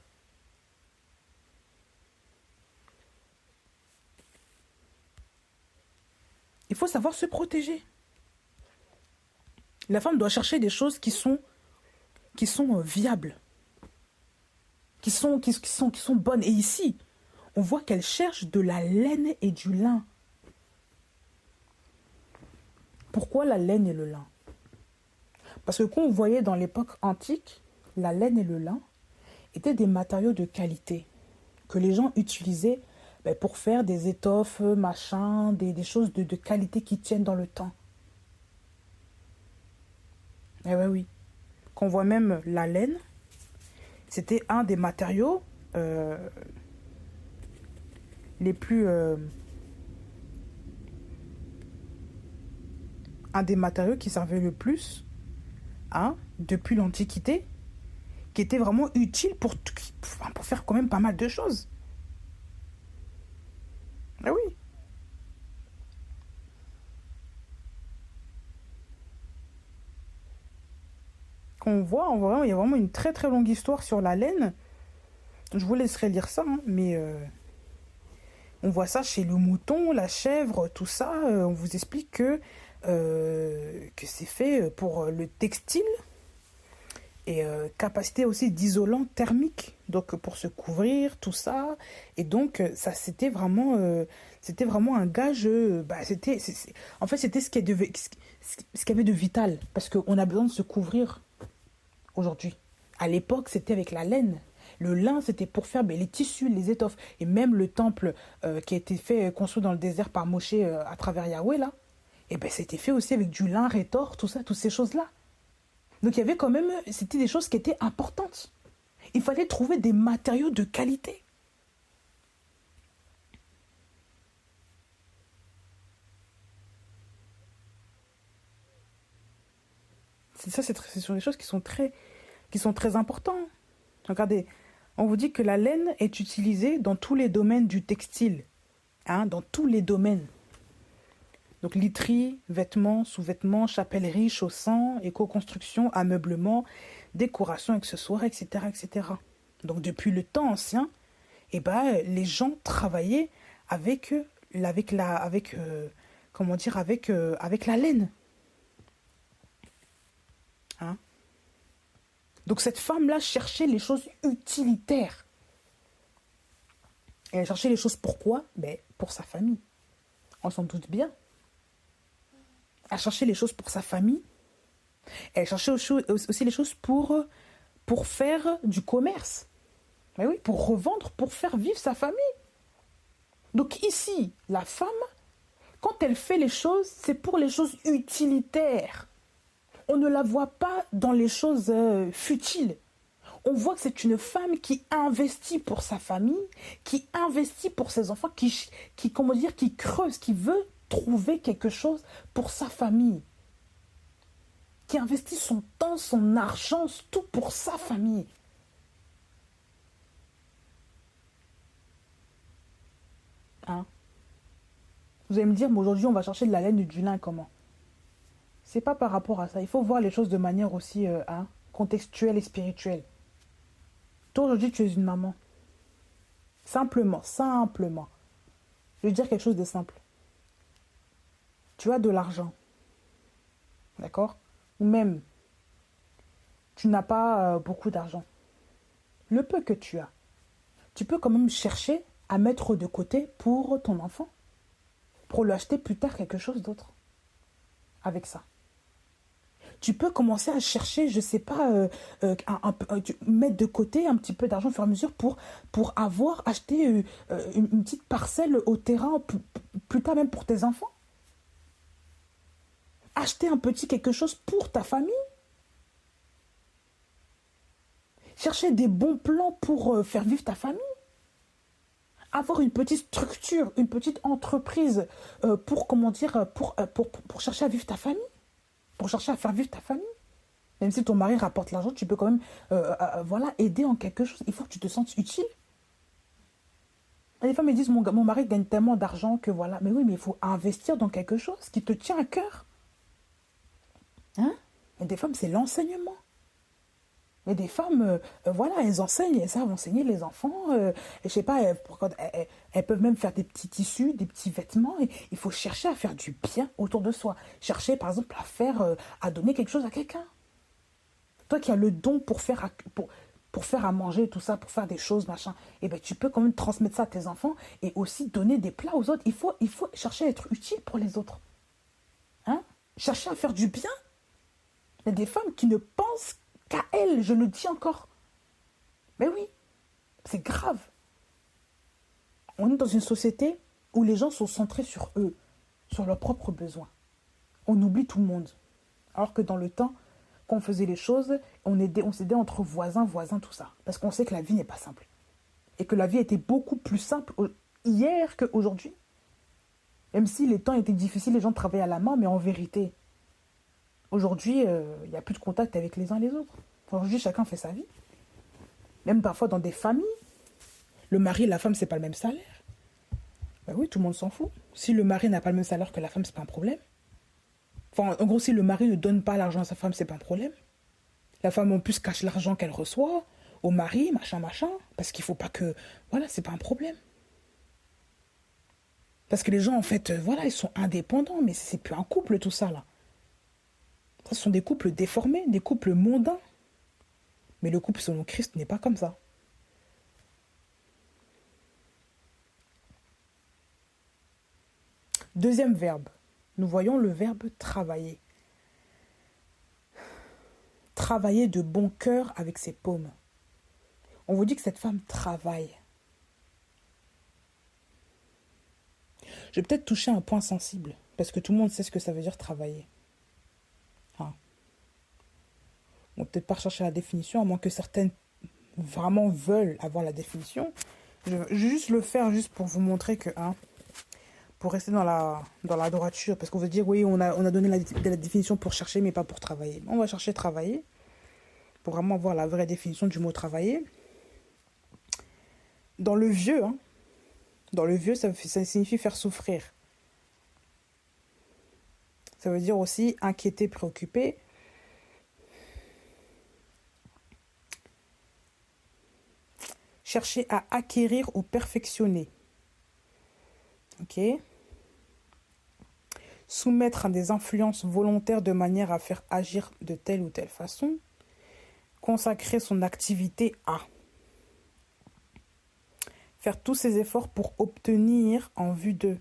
Il faut savoir se protéger. La femme doit chercher des choses qui sont viables, qui sont bonnes. Et ici, on voit qu'elle cherche de la laine et du lin. Pourquoi la laine et le lin? Parce que quand on voyait dans l'époque antique, la laine et le lin étaient des matériaux de qualité que les gens utilisaient pour faire des étoffes, machin, des choses de qualité qui tiennent dans le temps. Eh ouais, oui. Qu'on voit même la laine, c'était un des matériaux les plus... un des matériaux qui servait le plus, hein, depuis l'Antiquité, qui était vraiment utile pour faire quand même pas mal de choses. Ah oui. On voit, il y a vraiment une très très longue histoire sur la laine. Je vous laisserai lire ça, hein, mais on voit ça chez le mouton, la chèvre, tout ça. On vous explique que c'est fait pour le textile et capacité aussi d'isolant thermique, donc pour se couvrir, tout ça. Et donc ça c'était vraiment un gage. En fait c'était ce qu'il y avait de vital, parce qu'on a besoin de se couvrir aujourd'hui. À l'époque c'était avec la laine. Le lin, c'était pour faire les tissus, les étoffes. Et même le temple qui a été construit dans le désert par Moshe à travers Yahweh, là, et c'était fait aussi avec du lin, rétor, tout ça, toutes ces choses-là. Donc il y avait quand même, c'était des choses qui étaient importantes. Il fallait trouver des matériaux de qualité. Ce sont des choses qui sont très importantes. Regardez, on vous dit que la laine est utilisée dans tous les domaines du textile. Hein, dans tous les domaines. Donc literie, vêtements, sous-vêtements, chapellerie, chaussons, éco-construction, ameublement, décoration, accessoires, etc., etc. Donc depuis le temps ancien, les gens travaillaient avec la laine. Hein? Donc cette femme-là cherchait les choses utilitaires. Et elle cherchait les choses pourquoi? Pour sa famille. On s'en doute bien. Elle cherchait les choses pour sa famille. Elle cherchait aussi les choses pour faire du commerce. Mais oui, pour revendre, pour faire vivre sa famille. Donc ici, la femme, quand elle fait les choses, c'est pour les choses utilitaires. On ne la voit pas dans les choses futiles. On voit que c'est une femme qui investit pour sa famille, qui investit pour ses enfants, qui creuse, qui veut trouver quelque chose pour sa famille, qui investit son temps, son argent, tout pour sa famille. Hein? Vous allez me dire, mais aujourd'hui on va chercher de la laine et du lin, comment? C'est pas par rapport à ça. Il faut voir les choses de manière aussi contextuelle et spirituelle. Toi aujourd'hui tu es une maman. Simplement. Je vais dire quelque chose de simple. Tu as de l'argent. D'accord? Ou même, tu n'as pas beaucoup d'argent. Le peu que tu as, tu peux quand même chercher à mettre de côté pour ton enfant. Pour lui acheter plus tard quelque chose d'autre. Avec ça. Tu peux commencer à chercher, je ne sais pas, mettre de côté un petit peu d'argent au fur et à mesure pour acheter une petite parcelle au terrain, plus tard même pour tes enfants. Acheter un petit quelque chose pour ta famille. Chercher des bons plans pour faire vivre ta famille. Avoir une petite structure, une petite entreprise pour chercher à vivre ta famille. Pour chercher à faire vivre ta famille. Même si ton mari rapporte l'argent, tu peux quand même voilà, aider en quelque chose. Il faut que tu te sentes utile. Et les femmes me disent, mon mari gagne tellement d'argent que voilà. Mais oui, mais il faut investir dans quelque chose qui te tient à cœur. Hein? Et des femmes, c'est l'enseignement. Et des femmes, voilà, elles enseignent, elles savent enseigner les enfants. Je sais pas, elles peuvent même faire des petits tissus, des petits vêtements. Et il faut chercher à faire du bien autour de soi. Chercher, par exemple, à donner quelque chose à quelqu'un. Toi qui as le don pour faire à manger, tout ça, pour faire des choses, machin, et ben tu peux quand même transmettre ça à tes enfants et aussi donner des plats aux autres. Il faut chercher à être utile pour les autres. Hein? Chercher à faire du bien. Il y a des femmes qui ne pensent qu'à elles, je le dis encore. Mais oui, c'est grave. On est dans une société où les gens sont centrés sur eux, sur leurs propres besoins. On oublie tout le monde. Alors que dans le temps, quand on faisait les choses, on s'aidait entre voisins, tout ça. Parce qu'on sait que la vie n'est pas simple. Et que la vie était beaucoup plus simple hier qu'aujourd'hui. Même si les temps étaient difficiles, les gens travaillaient à la main, mais en vérité, aujourd'hui, il n'y a plus de contact avec les uns et les autres. Aujourd'hui, chacun fait sa vie. Même parfois dans des familles, le mari et la femme, c'est pas le même salaire. Ben oui, tout le monde s'en fout. Si le mari n'a pas le même salaire que la femme, c'est pas un problème. Enfin, en gros, si le mari ne donne pas l'argent à sa femme, c'est pas un problème. La femme en plus cache l'argent qu'elle reçoit au mari, machin, parce qu'il faut pas que... Voilà, c'est pas un problème. Parce que les gens, en fait, voilà, ils sont indépendants, mais c'est plus un couple, tout ça, là. Ce sont des couples déformés, des couples mondains. Mais le couple selon Christ n'est pas comme ça. Deuxième verbe. Nous voyons le verbe travailler. Travailler de bon cœur avec ses paumes. On vous dit que cette femme travaille. Je vais peut-être toucher un point sensible, parce que tout le monde sait ce que ça veut dire travailler. Hein. On ne peut peut-être pas rechercher la définition, à moins que certaines vraiment veulent avoir la définition. Je vais juste le faire juste pour vous montrer que... Hein, pour rester dans la droiture, parce qu'on veut dire, oui, on a donné la définition pour chercher, mais pas pour travailler. On va chercher travailler, pour vraiment avoir la vraie définition du mot travailler. Dans le vieux, ça signifie faire souffrir. Ça veut dire aussi inquiéter, préoccuper. Chercher à acquérir ou perfectionner. Ok. Soumettre à des influences volontaires de manière à faire agir de telle ou telle façon. Consacrer son activité à. Faire tous ses efforts pour obtenir en vue d'eux.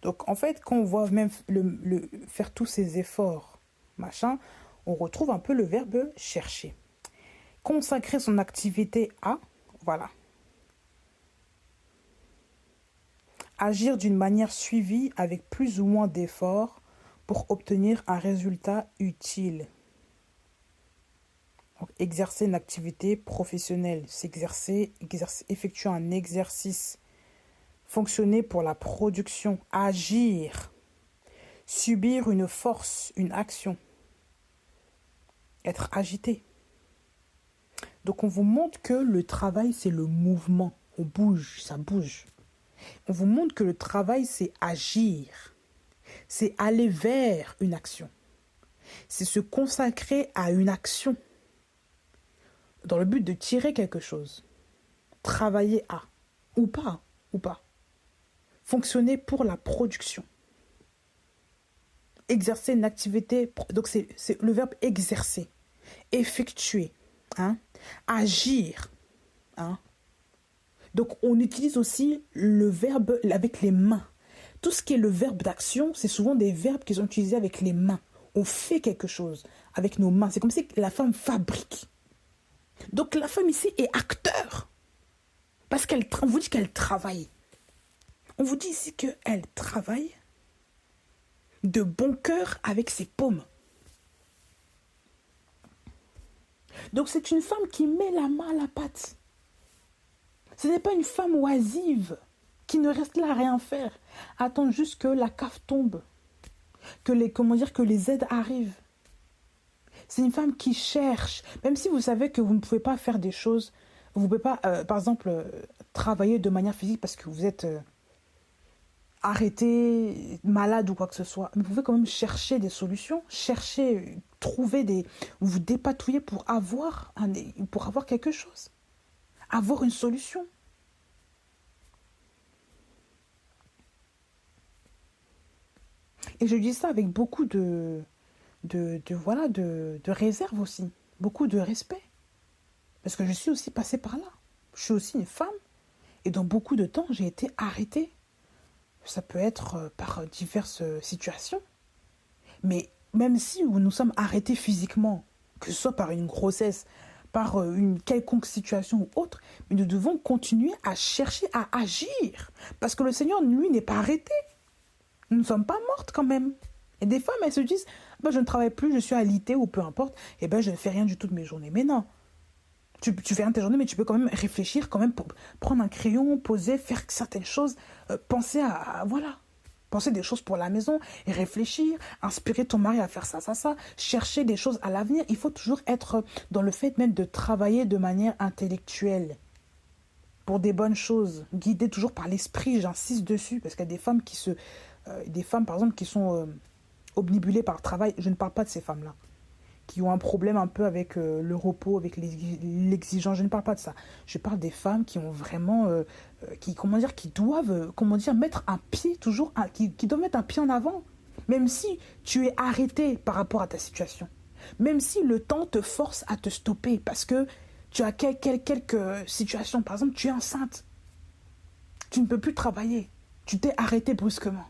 Donc en fait, quand on voit même faire tous ses efforts, machin, on retrouve un peu le verbe chercher. Consacrer son activité à, voilà. Agir d'une manière suivie avec plus ou moins d'efforts pour obtenir un résultat utile. Donc, exercer une activité professionnelle, effectuer un exercice, fonctionner pour la production, agir, subir une force, une action, être agité. Donc on vous montre que le travail, c'est le mouvement. On bouge, ça bouge. On vous montre que le travail, c'est agir. C'est aller vers une action. C'est se consacrer à une action dans le but de tirer quelque chose. Travailler à, ou pas. Fonctionner pour la production. Exercer une activité, donc c'est le verbe exercer, effectuer, hein, agir, hein. Donc, on utilise aussi le verbe avec les mains. Tout ce qui est le verbe d'action, c'est souvent des verbes qui sont utilisés avec les mains. On fait quelque chose avec nos mains. C'est comme si la femme fabrique. Donc, la femme ici est acteur. Parce qu'on vous dit qu'elle travaille. On vous dit ici qu'elle travaille de bon cœur avec ses paumes. Donc, c'est une femme qui met la main à la pâte. Ce n'est pas une femme oisive qui ne reste là à rien faire, attendre juste que la cave tombe, que les aides arrivent. C'est une femme qui cherche. Même si vous savez que vous ne pouvez pas faire des choses, vous ne pouvez pas, par exemple, travailler de manière physique parce que vous êtes arrêté, malade ou quoi que ce soit. Mais vous pouvez quand même chercher des solutions, chercher, trouver des... Vous dépatouiller pour avoir quelque chose. Avoir une solution. Et je dis ça avec beaucoup de réserve aussi. Beaucoup de respect. Parce que je suis aussi passée par là. Je suis aussi une femme. Et dans beaucoup de temps, j'ai été arrêtée. Ça peut être par diverses situations. Mais même si nous sommes arrêtés physiquement, que ce soit par une grossesse, par une quelconque situation ou autre, mais nous devons continuer à chercher à agir. Parce que le Seigneur, lui, n'est pas arrêté. Nous ne sommes pas mortes quand même. Et des femmes, elles se disent, bah, je ne travaille plus, je suis alitée ou peu importe, et ben je ne fais rien du tout de mes journées. Mais non, tu fais rien de tes journées, mais tu peux quand même réfléchir, quand même, pour prendre un crayon, poser, faire certaines choses, penser voilà, penser des choses pour la maison, et réfléchir, inspirer ton mari à faire ça, ça, ça, chercher des choses à l'avenir. Il faut toujours être dans le fait même de travailler de manière intellectuelle pour des bonnes choses, guidées toujours par l'esprit, j'insiste dessus, parce qu'il y a des femmes, par exemple, qui sont obnubilées par le travail. Je ne parle pas de ces femmes-là qui ont un problème un peu avec le repos, avec l'exigence. Je ne parle pas de ça. Je parle des femmes qui ont vraiment, qui doivent, mettre un pied toujours, qui doivent mettre un pied en avant. Même si tu es arrêté par rapport à ta situation. Même si le temps te force à te stopper parce que tu as quelques situations. Par exemple, tu es enceinte. Tu ne peux plus travailler. Tu t'es arrêté brusquement.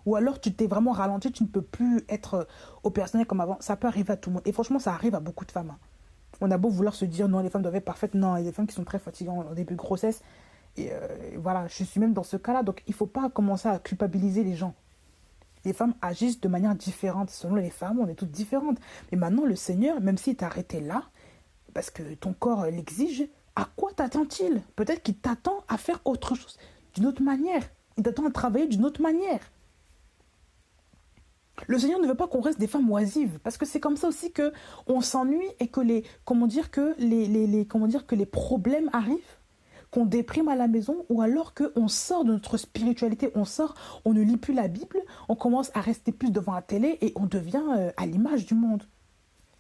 Ou alors tu t'es vraiment ralenti, tu ne peux plus être opérationnel comme avant. Ça peut arriver à tout le monde. Et franchement, ça arrive à beaucoup de femmes. Hein. On a beau vouloir se dire non, les femmes doivent être parfaites. Non, il y a des femmes qui sont très fatiguantes au début de grossesse. Et voilà, je suis même dans ce cas-là. Donc il ne faut pas commencer à culpabiliser les gens. Les femmes agissent de manière différente. Selon les femmes, on est toutes différentes. Mais maintenant, le Seigneur, même s'il t'a arrêté là, parce que ton corps l'exige, à quoi t'attend-il? Peut-être qu'il t'attend à faire autre chose, d'une autre manière. Il t'attend à travailler d'une autre manière. Le Seigneur ne veut pas qu'on reste des femmes oisives, parce que c'est comme ça aussi que on s'ennuie et que les problèmes arrivent, qu'on déprime à la maison, ou alors qu'on sort de notre spiritualité, on ne lit plus la Bible, on commence à rester plus devant la télé et on devient à l'image du monde.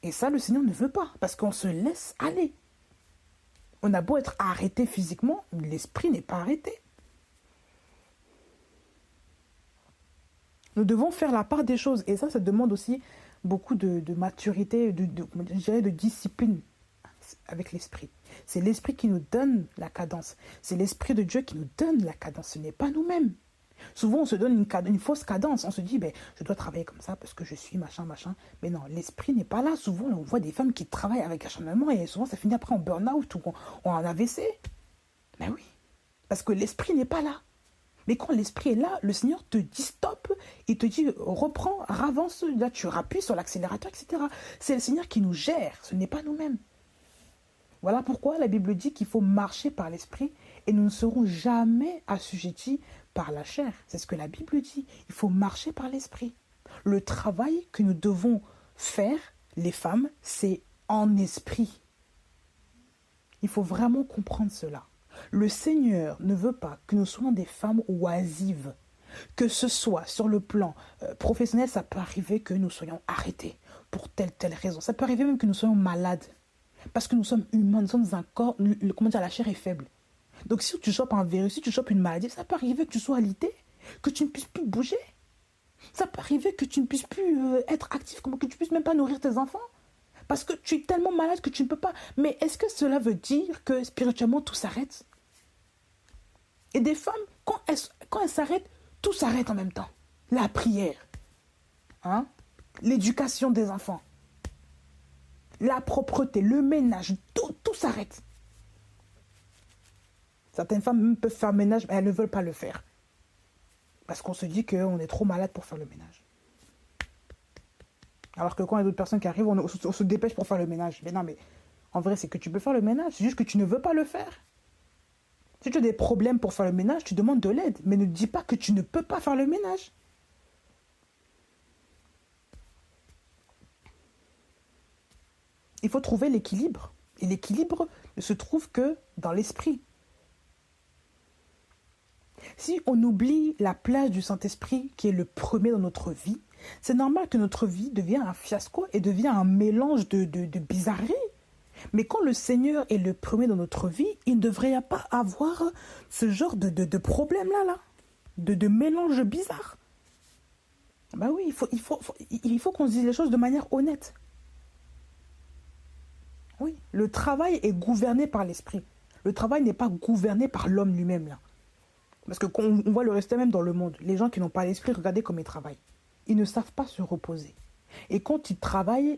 Et ça, le Seigneur ne veut pas, parce qu'on se laisse aller. On a beau être arrêté physiquement, l'esprit n'est pas arrêté. Nous devons faire la part des choses. Et ça demande aussi beaucoup de maturité, je dirais de discipline avec l'esprit. C'est l'esprit qui nous donne la cadence. C'est l'esprit de Dieu qui nous donne la cadence. Ce n'est pas nous-mêmes. Souvent, on se donne une fausse cadence. On se dit, je dois travailler comme ça parce que je suis machin, machin. Mais non, l'esprit n'est pas là. Souvent, on voit des femmes qui travaillent avec acharnement et souvent, ça finit après en burn-out ou en AVC. Mais oui, parce que l'esprit n'est pas là. Mais quand l'esprit est là, le Seigneur te dit stop, il te dit reprends, avance, là tu appuies sur l'accélérateur, etc. C'est le Seigneur qui nous gère, ce n'est pas nous-mêmes. Voilà pourquoi la Bible dit qu'il faut marcher par l'esprit et nous ne serons jamais assujettis par la chair. C'est ce que la Bible dit, il faut marcher par l'esprit. Le travail que nous devons faire, les femmes, c'est en esprit. Il faut vraiment comprendre cela. Le Seigneur ne veut pas que nous soyons des femmes oisives. Que ce soit sur le plan professionnel, ça peut arriver que nous soyons arrêtés pour telle raison. Ça peut arriver même que nous soyons malades. Parce que nous sommes humains, nous sommes dans un corps, la chair est faible. Donc si tu chopes un virus, si tu chopes une maladie, ça peut arriver que tu sois alité, que tu ne puisses plus bouger. Ça peut arriver que tu ne puisses plus être actif, que tu ne puisses même pas nourrir tes enfants. Parce que tu es tellement malade que tu ne peux pas. Mais est-ce que cela veut dire que spirituellement tout s'arrête? Et des femmes, quand elles s'arrêtent, tout s'arrête en même temps. La prière, l'éducation des enfants, la propreté, le ménage, tout s'arrête. Certaines femmes même peuvent faire le ménage, mais elles ne veulent pas le faire. Parce qu'on se dit qu'on est trop malade pour faire le ménage. Alors que quand il y a d'autres personnes qui arrivent, on se dépêche pour faire le ménage. Mais non, mais en vrai, c'est que tu peux faire le ménage. C'est juste que tu ne veux pas le faire. Si tu as des problèmes pour faire le ménage, tu demandes de l'aide. Mais ne dis pas que tu ne peux pas faire le ménage. Il faut trouver l'équilibre. Et l'équilibre ne se trouve que dans l'esprit. Si on oublie la place du Saint-Esprit qui est le premier dans notre vie, c'est normal que notre vie devienne un fiasco et devienne un mélange de bizarreries. Mais quand le Seigneur est le premier dans notre vie, il ne devrait pas avoir ce genre de problème-là, de mélange bizarre. Bah oui, il faut qu'on se dise les choses de manière honnête. Oui, le travail est gouverné par l'esprit. Le travail n'est pas gouverné par l'homme lui-même, là. Parce que quand on voit le reste même dans le monde, les gens qui n'ont pas l'esprit, regardez comme ils travaillent. Ils ne savent pas se reposer. Et quand ils travaillent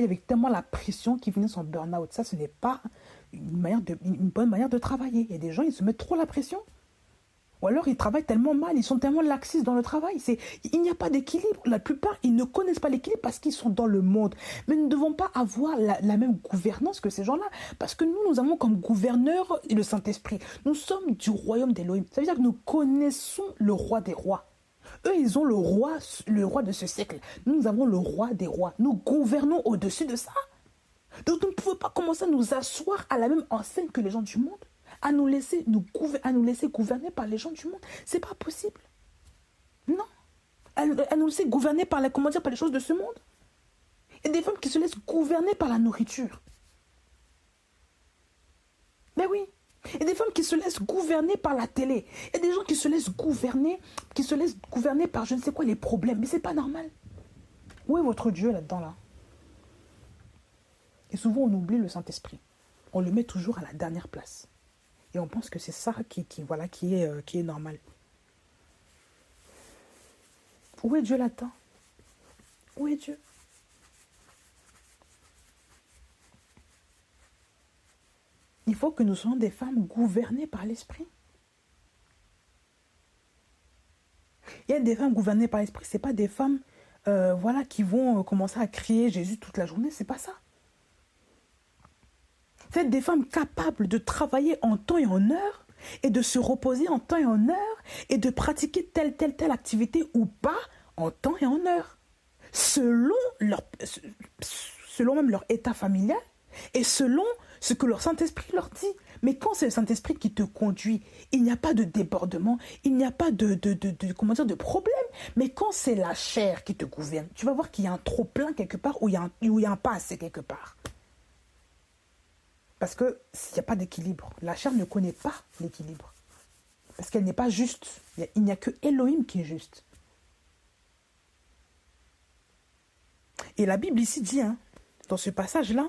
avec tellement la pression qu'ils finissent en burn-out. Ça, ce n'est pas une bonne manière de travailler. Il y a des gens, ils se mettent trop la pression. Ou alors, ils travaillent tellement mal, ils sont tellement laxistes dans le travail. Il n'y a pas d'équilibre. La plupart, ils ne connaissent pas l'équilibre parce qu'ils sont dans le monde. Mais nous ne devons pas avoir la même gouvernance que ces gens-là. Parce que nous avons comme gouverneur le Saint-Esprit. Nous sommes du royaume d'Élohim. Ça veut dire que nous connaissons le roi des rois. Eux, ils ont le roi de ce siècle. Nous avons le roi des rois. Nous gouvernons au-dessus de ça. Donc, nous ne pouvons pas commencer à nous asseoir à la même enseigne que les gens du monde. À nous laisser gouverner par les gens du monde. C'est pas possible. Non. À nous laisser gouverner par par les choses de ce monde. Il y a des femmes qui se laissent gouverner par la nourriture. Mais oui. Il y a des femmes qui se laissent gouverner par la télé. Il y a des gens qui se laissent gouverner par je ne sais quoi les problèmes. Mais c'est pas normal. Où est votre Dieu là-dedans, là? Et souvent, on oublie le Saint-Esprit. On le met toujours à la dernière place. Et on pense que c'est ça qui est normal. Où est Dieu là-dedans? Où est Dieu? Il faut que nous soyons des femmes gouvernées par l'esprit. Il y a des femmes gouvernées par l'esprit, c'est pas des femmes qui vont commencer à crier Jésus toute la journée, c'est pas ça. C'est des femmes capables de travailler en temps et en heure et de se reposer en temps et en heure et de pratiquer telle activité ou pas en temps et en heure. Selon même leur état familial et selon ce que leur Saint-Esprit leur dit. Mais quand c'est le Saint-Esprit qui te conduit, il n'y a pas de débordement, il n'y a pas de problème. Mais quand c'est la chair qui te gouverne, tu vas voir qu'il y a un trop-plein quelque part ou il y a un pas assez quelque part. Parce qu'il n'y a pas d'équilibre. La chair ne connaît pas l'équilibre. Parce qu'elle n'est pas juste. Il n'y a que Elohim qui est juste. Et la Bible ici dit, dans ce passage-là,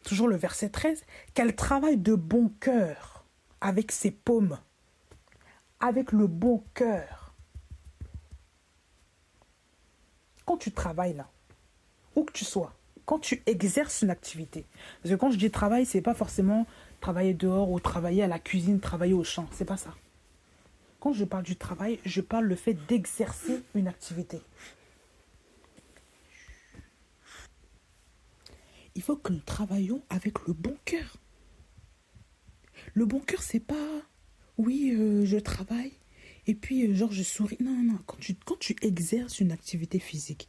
toujours le verset 13, qu'elle travaille de bon cœur avec ses paumes. Avec le bon cœur. Quand tu travailles là, où que tu sois, quand tu exerces une activité, parce que quand je dis travail, c'est pas forcément travailler dehors ou travailler à la cuisine, travailler au champ, c'est pas ça. Quand je parle du travail, je parle le fait d'exercer une activité. Il faut que nous travaillions avec le bon cœur. Le bon cœur, c'est pas oui, je travaille et puis je souris. Non. Quand tu exerces une activité physique,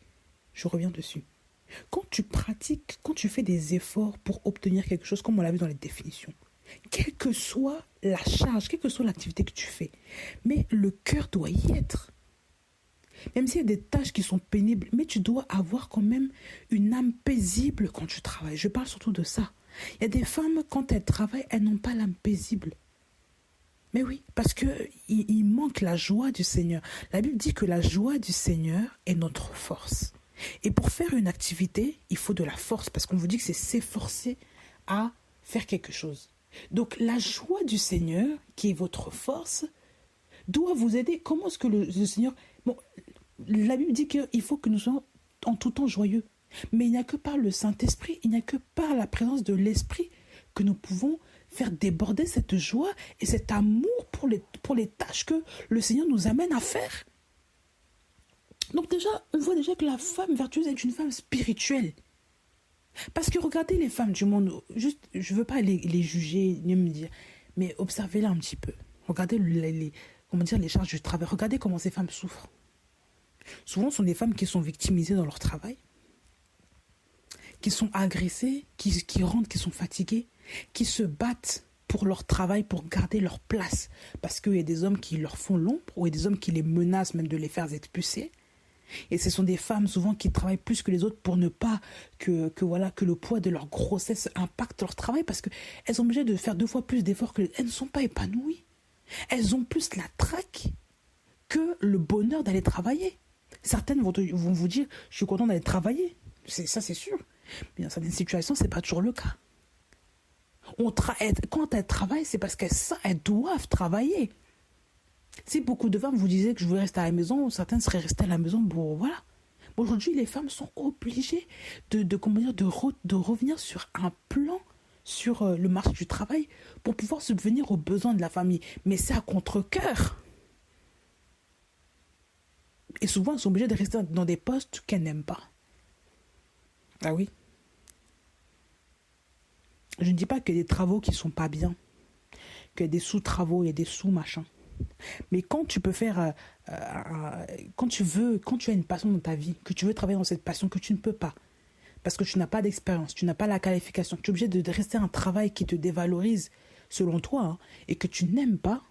je reviens dessus. Quand tu pratiques, quand tu fais des efforts pour obtenir quelque chose, comme on l'a vu dans les définitions, quelle que soit la charge, quelle que soit l'activité que tu fais, mais le cœur doit y être. Même s'il y a des tâches qui sont pénibles, mais tu dois avoir quand même une âme paisible quand tu travailles. Je parle surtout de ça. Il y a des femmes, quand elles travaillent, elles n'ont pas l'âme paisible. Mais oui, parce qu'il manque la joie du Seigneur. La Bible dit que la joie du Seigneur est notre force. Et pour faire une activité, il faut de la force, parce qu'on vous dit que c'est s'efforcer à faire quelque chose. Donc la joie du Seigneur, qui est votre force, doit vous aider. Comment est-ce que le Seigneur... Bon, la Bible dit qu'il faut que nous soyons en tout temps joyeux. Mais il n'y a que par le Saint-Esprit, il n'y a que par la présence de l'Esprit que nous pouvons faire déborder cette joie et cet amour pour les tâches que le Seigneur nous amène à faire. Donc déjà, on voit déjà que la femme vertueuse est une femme spirituelle. Parce que regardez les femmes du monde, juste, je ne veux pas les juger, ni me dire, mais observez-les un petit peu. Regardez les charges du travail. Regardez comment ces femmes souffrent. Souvent, ce sont des femmes qui sont victimisées dans leur travail, qui sont agressées, qui rentrent, qui sont fatiguées, qui se battent pour leur travail, pour garder leur place. Parce qu'il y a des hommes qui leur font l'ombre, ou il y a des hommes qui les menacent même de les faire expulser. Et ce sont des femmes souvent qui travaillent plus que les autres pour ne pas que le poids de leur grossesse impacte leur travail, parce qu'elles sont obligées de faire 2 fois plus d'efforts que les... Elles ne sont pas épanouies. Elles ont plus la traque que le bonheur d'aller travailler. Certaines vont vous dire, je suis content d'aller travailler. Ça, c'est sûr. Mais dans certaines situations, ce n'est pas toujours le cas. Quand elles travaillent, c'est parce qu'elles doivent travailler. Si beaucoup de femmes vous disaient que je voulais rester à la maison, certaines seraient restées à la maison pour... Voilà. Aujourd'hui, les femmes sont obligées de revenir sur un plan sur le marché du travail pour pouvoir subvenir aux besoins de la famille. Mais c'est à contre-cœur. Et souvent, elles sont obligées de rester dans des postes qu'elles n'aiment pas. Ah oui. Je ne dis pas qu'il y a des travaux qui ne sont pas bien, qu'il y a des sous-travaux, il y a des sous-machins. Mais quand tu peux faire, quand tu as une passion dans ta vie, que tu veux travailler dans cette passion, que tu ne peux pas, parce que tu n'as pas d'expérience, tu n'as pas la qualification, tu es obligé de rester à un travail qui te dévalorise selon toi, hein, et que tu n'aimes pas,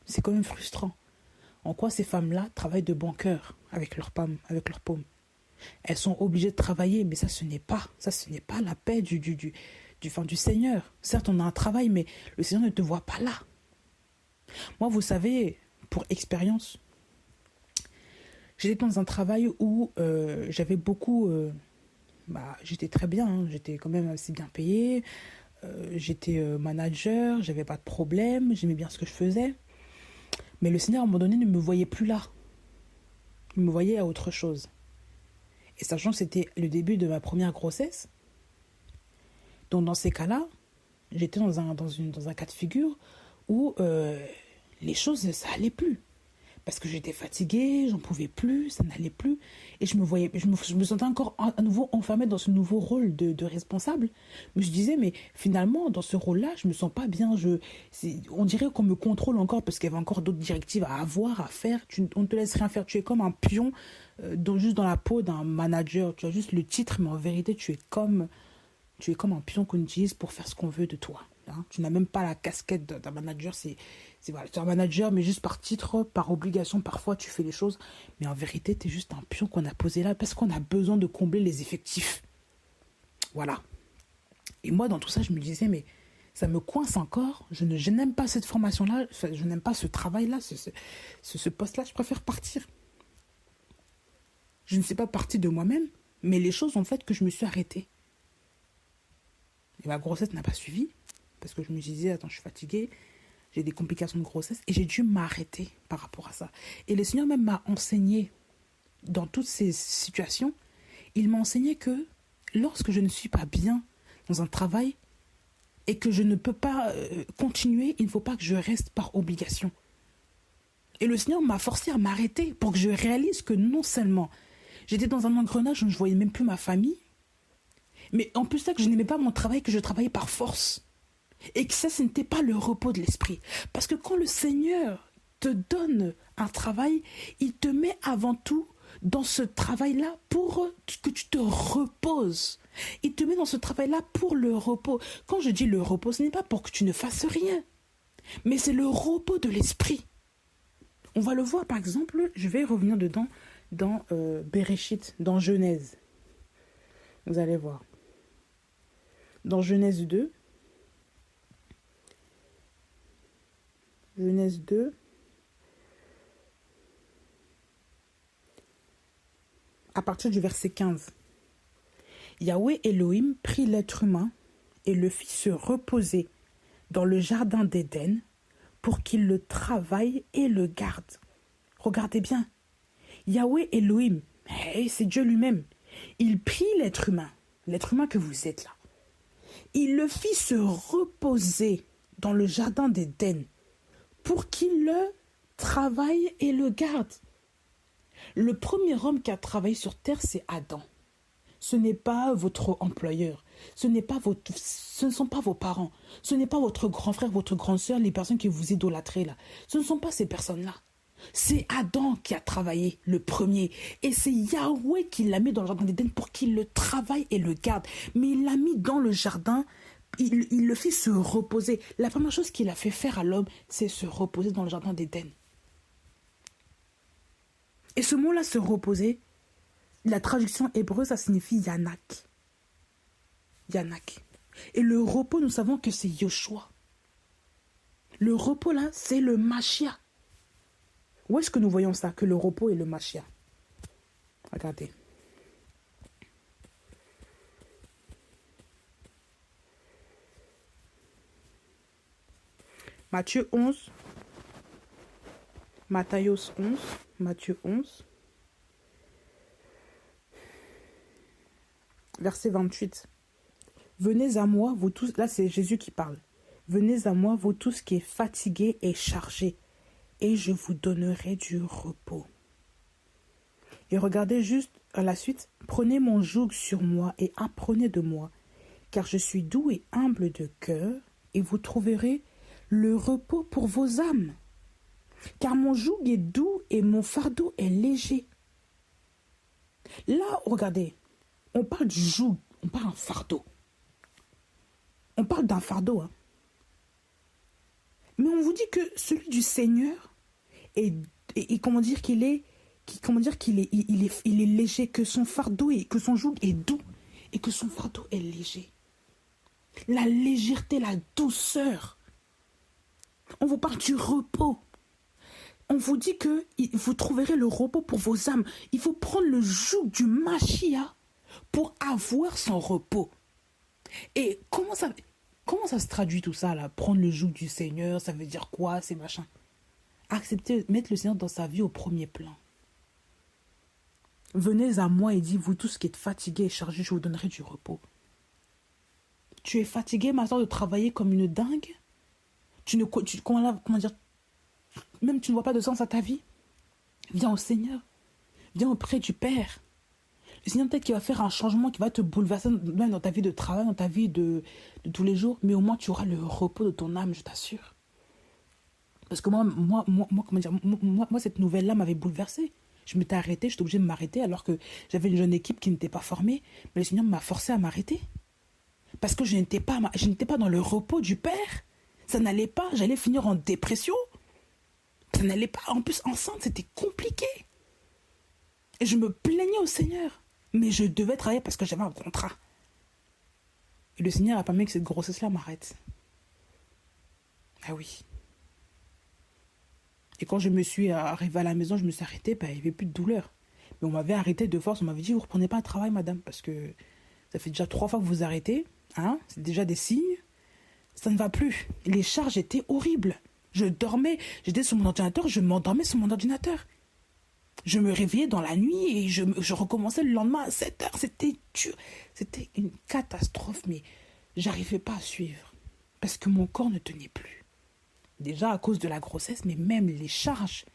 c'est quand même frustrant. En quoi ces femmes-là travaillent de bon cœur avec leurs pommes, Elles sont obligées de travailler, mais ça, ce n'est pas la paix du Seigneur. Certes, on a un travail, mais le Seigneur ne te voit pas là. Moi, vous savez, pour expérience, j'étais dans un travail où j'avais beaucoup... j'étais très bien, hein, j'étais quand même assez bien payée, j'étais manager, j'avais pas de problème, j'aimais bien ce que je faisais. Mais le Seigneur, à un moment donné, ne me voyait plus là. Il me voyait à autre chose. Et sachant que c'était le début de ma première grossesse, donc dans ces cas-là, j'étais dans un cas de figure où les choses, ça allait plus. Parce que j'étais fatiguée, j'en pouvais plus, ça n'allait plus. Et je me sentais encore à nouveau enfermée dans ce nouveau rôle de responsable. Mais je disais, mais finalement, dans ce rôle-là, je me sens pas bien. On dirait qu'on me contrôle encore parce qu'il y avait encore d'autres directives à avoir, à faire. On ne te laisse rien faire. Tu es comme un pion juste dans la peau d'un manager. Tu as juste le titre, mais en vérité, tu es comme un pion qu'on utilise pour faire ce qu'on veut de toi. Hein. Tu n'as même pas la casquette d'un manager. Voilà, tu es un manager, mais juste par titre, par obligation. Parfois, tu fais les choses. Mais en vérité, tu es juste un pion qu'on a posé là parce qu'on a besoin de combler les effectifs. Voilà. Et moi, dans tout ça, je me disais, mais ça me coince encore. Je n'aime pas cette formation-là. Je n'aime pas ce travail-là, ce poste-là. Je préfère partir. Je ne sais pas partir de moi-même, mais les choses ont fait que je me suis arrêtée. Et ma grossesse n'a pas suivi. Parce que je me disais, attends, je suis fatiguée. J'ai des complications de grossesse. Et j'ai dû m'arrêter par rapport à ça. Et le Seigneur même m'a enseigné, dans toutes ces situations, il m'a enseigné que lorsque je ne suis pas bien dans un travail et que je ne peux pas continuer, il ne faut pas que je reste par obligation. Et le Seigneur m'a forcé à m'arrêter pour que je réalise que non seulement j'étais dans un engrenage où je ne voyais même plus ma famille, mais en plus de ça, que je n'aimais pas mon travail, que je travaillais par force. Et que ça, ce n'était pas le repos de l'esprit. Parce que quand le Seigneur te donne un travail, il te met avant tout dans ce travail-là pour que tu te reposes. Il te met dans ce travail-là pour le repos. Quand je dis le repos, ce n'est pas pour que tu ne fasses rien, mais c'est le repos de l'esprit. On va le voir, par exemple, je vais revenir dedans dans Bereshit, dans Genèse. Vous allez voir. Dans Genèse 2, à partir du verset 15. Yahweh Elohim prit l'être humain et le fit se reposer dans le jardin d'Éden pour qu'il le travaille et le garde. Regardez bien. Yahweh Elohim, c'est Dieu lui-même. Il prit l'être humain que vous êtes là. Il le fit se reposer dans le jardin d'Éden pour qu'il le travaille et le garde. Le premier homme qui a travaillé sur terre, c'est Adam. Ce n'est pas votre employeur, ce ne sont pas vos parents, ce n'est pas votre grand frère, votre grande sœur, les personnes que vous idolâtrez là. Ce ne sont pas ces personnes-là. C'est Adam qui a travaillé le premier. Et c'est Yahweh qui l'a mis dans le jardin d'Éden pour qu'il le travaille et le garde. Mais il l'a mis dans le jardin, il le fit se reposer. La première chose qu'il a fait faire à l'homme, c'est se reposer dans le jardin d'Éden. Et ce mot-là, se reposer, la traduction hébreu, ça signifie Yanak. Yanak. Et le repos, nous savons que c'est Yoshua. Le repos là, c'est le Machia. Où est-ce que nous voyons ça, que le repos est le Machia? Regardez. Matthieu 11. Matthios 11. Matthieu 11. Verset 28. Venez à moi, vous tous, là c'est Jésus qui parle. Venez à moi, vous tous qui êtes fatigués et chargés, et je vous donnerai du repos. Et regardez juste à la suite. Prenez mon joug sur moi et apprenez de moi, car je suis doux et humble de cœur, et vous trouverez le repos pour vos âmes. Car mon joug est doux et mon fardeau est léger. Là, regardez, on parle du joug, on parle d'un fardeau. On parle d'un fardeau, hein. Mais on vous dit que celui du Seigneur est comment dire qu'il est, il est léger, que son fardeau et que son joug est doux et que son fardeau est léger. La légèreté, la douceur. On vous parle du repos. On vous dit que vous trouverez le repos pour vos âmes. Il faut prendre le joug du Machia pour avoir son repos. Et comment ça se traduit tout ça là? Prendre le joug du Seigneur, ça veut dire quoi, ces machins? Accepter, mettre le Seigneur dans sa vie au premier plan. Venez à moi et dites, vous tous qui êtes fatigués et chargés, je vous donnerai du repos. Tu es fatigué, ma soeur, de travailler comme une dingue? Comment dire? Même tu ne vois pas de sens à ta vie? Viens au Seigneur. Viens auprès du Père. Le Seigneur peut-être qu'il va faire un changement qui va te bouleverser même dans ta vie de travail, dans ta vie de tous les jours. Mais au moins, tu auras le repos de ton âme, je t'assure. Parce que moi, cette nouvelle-là m'avait bouleversée. Je m'étais arrêtée, j'étais obligée de m'arrêter alors que j'avais une jeune équipe qui n'était pas formée. Mais le Seigneur m'a forcé à m'arrêter. Parce que je n'étais pas dans le repos du Père. Ça n'allait pas, j'allais finir en dépression. Ça n'allait pas. En plus, enceinte, c'était compliqué. Et je me plaignais au Seigneur. Mais je devais travailler parce que j'avais un contrat. Et le Seigneur a permis que cette grossesse-là m'arrête. Ah oui. Et quand je me suis arrivée à la maison, je me suis arrêtée, il n'y avait plus de douleur. Mais on m'avait arrêté de force, on m'avait dit, vous ne reprenez pas un travail, madame, parce que ça fait déjà 3 fois que vous arrêtez, hein, c'est déjà des signes, ça ne va plus. Les charges étaient horribles. Je dormais, j'étais sur mon ordinateur, je m'endormais sur mon ordinateur. Je me réveillais dans la nuit et je recommençais le lendemain à 7h, c'était dur. C'était une catastrophe, mais j'arrivais pas à suivre, parce que mon corps ne tenait plus. Déjà à cause de la grossesse, mais même les charges.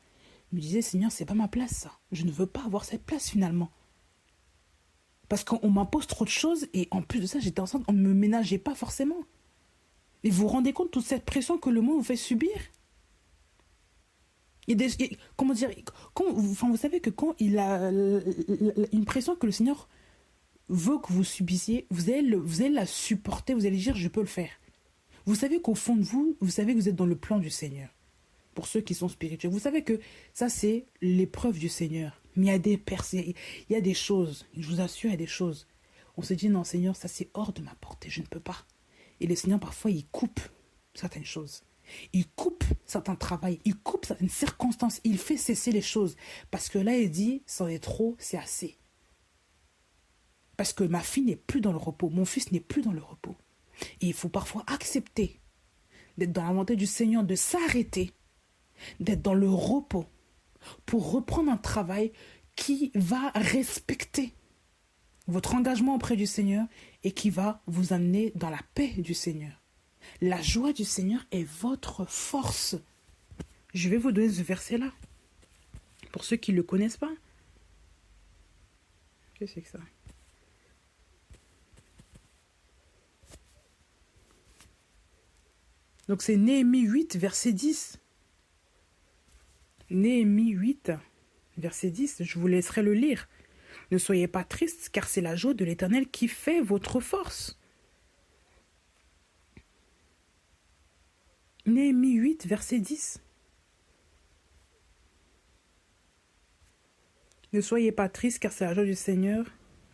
Je me disais, Seigneur, c'est pas ma place ça. Je ne veux pas avoir cette place finalement. Parce qu'on m'impose trop de choses et en plus de ça, j'étais enceinte, on ne me ménageait pas forcément. Et vous vous rendez compte de toute cette pression que le monde vous fait subir? Comment dire, vous savez que quand il a une pression que le Seigneur veut que vous subissiez, vous allez la supporter, vous allez dire, je peux le faire. Vous savez qu'au fond de vous, vous savez que vous êtes dans le plan du Seigneur. Pour ceux qui sont spirituels, vous savez que ça, c'est l'épreuve du Seigneur. Mais il y a des choses, je vous assure, il y a des choses. On se dit, non, Seigneur, ça, c'est hors de ma portée, je ne peux pas. Et le Seigneur, parfois, il coupe certaines choses. Il coupe certains travails, il coupe certaines circonstances, il fait cesser les choses. Parce que là, il dit, c'en est trop, c'est assez. Parce que ma fille n'est plus dans le repos, mon fils n'est plus dans le repos. Et il faut parfois accepter d'être dans la volonté du Seigneur, de s'arrêter, d'être dans le repos pour reprendre un travail qui va respecter votre engagement auprès du Seigneur et qui va vous amener dans la paix du Seigneur. La joie du Seigneur est votre force. Je vais vous donner ce verset-là. Pour ceux qui ne le connaissent pas. Qu'est-ce que c'est que ça? Donc c'est Néhémie 8, verset 10. Néhémie 8, verset 10, je vous laisserai le lire. Ne soyez pas tristes, car c'est la joie de l'Éternel qui fait votre force. Néhémie 8, verset 10. Ne soyez pas tristes, car c'est la joie du Seigneur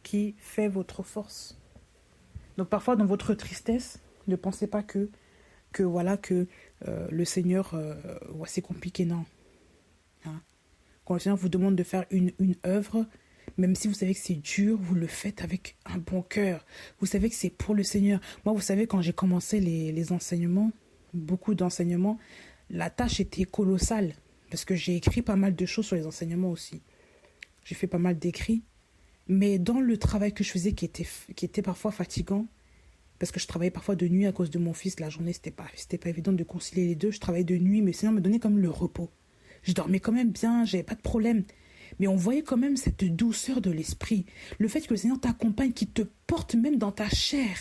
qui fait votre force. Donc parfois, dans votre tristesse, ne pensez pas que le Seigneur, c'est compliqué, non. Hein? Quand le Seigneur vous demande de faire une œuvre, même si vous savez que c'est dur, vous le faites avec un bon cœur. Vous savez que c'est pour le Seigneur. Moi, vous savez, quand j'ai commencé les enseignements, beaucoup d'enseignements, la tâche était colossale. Parce que j'ai écrit pas mal de choses sur les enseignements aussi. J'ai fait pas mal d'écrits. Mais dans le travail que je faisais, qui était parfois fatigant, parce que je travaillais parfois de nuit à cause de mon fils, la journée, c'était pas évident de concilier les deux. Je travaillais de nuit, mais le Seigneur me donnait comme le repos. Je dormais quand même bien, j'avais pas de problème. Mais on voyait quand même cette douceur de l'esprit. Le fait que le Seigneur t'accompagne, qu'il te porte même dans ta chair.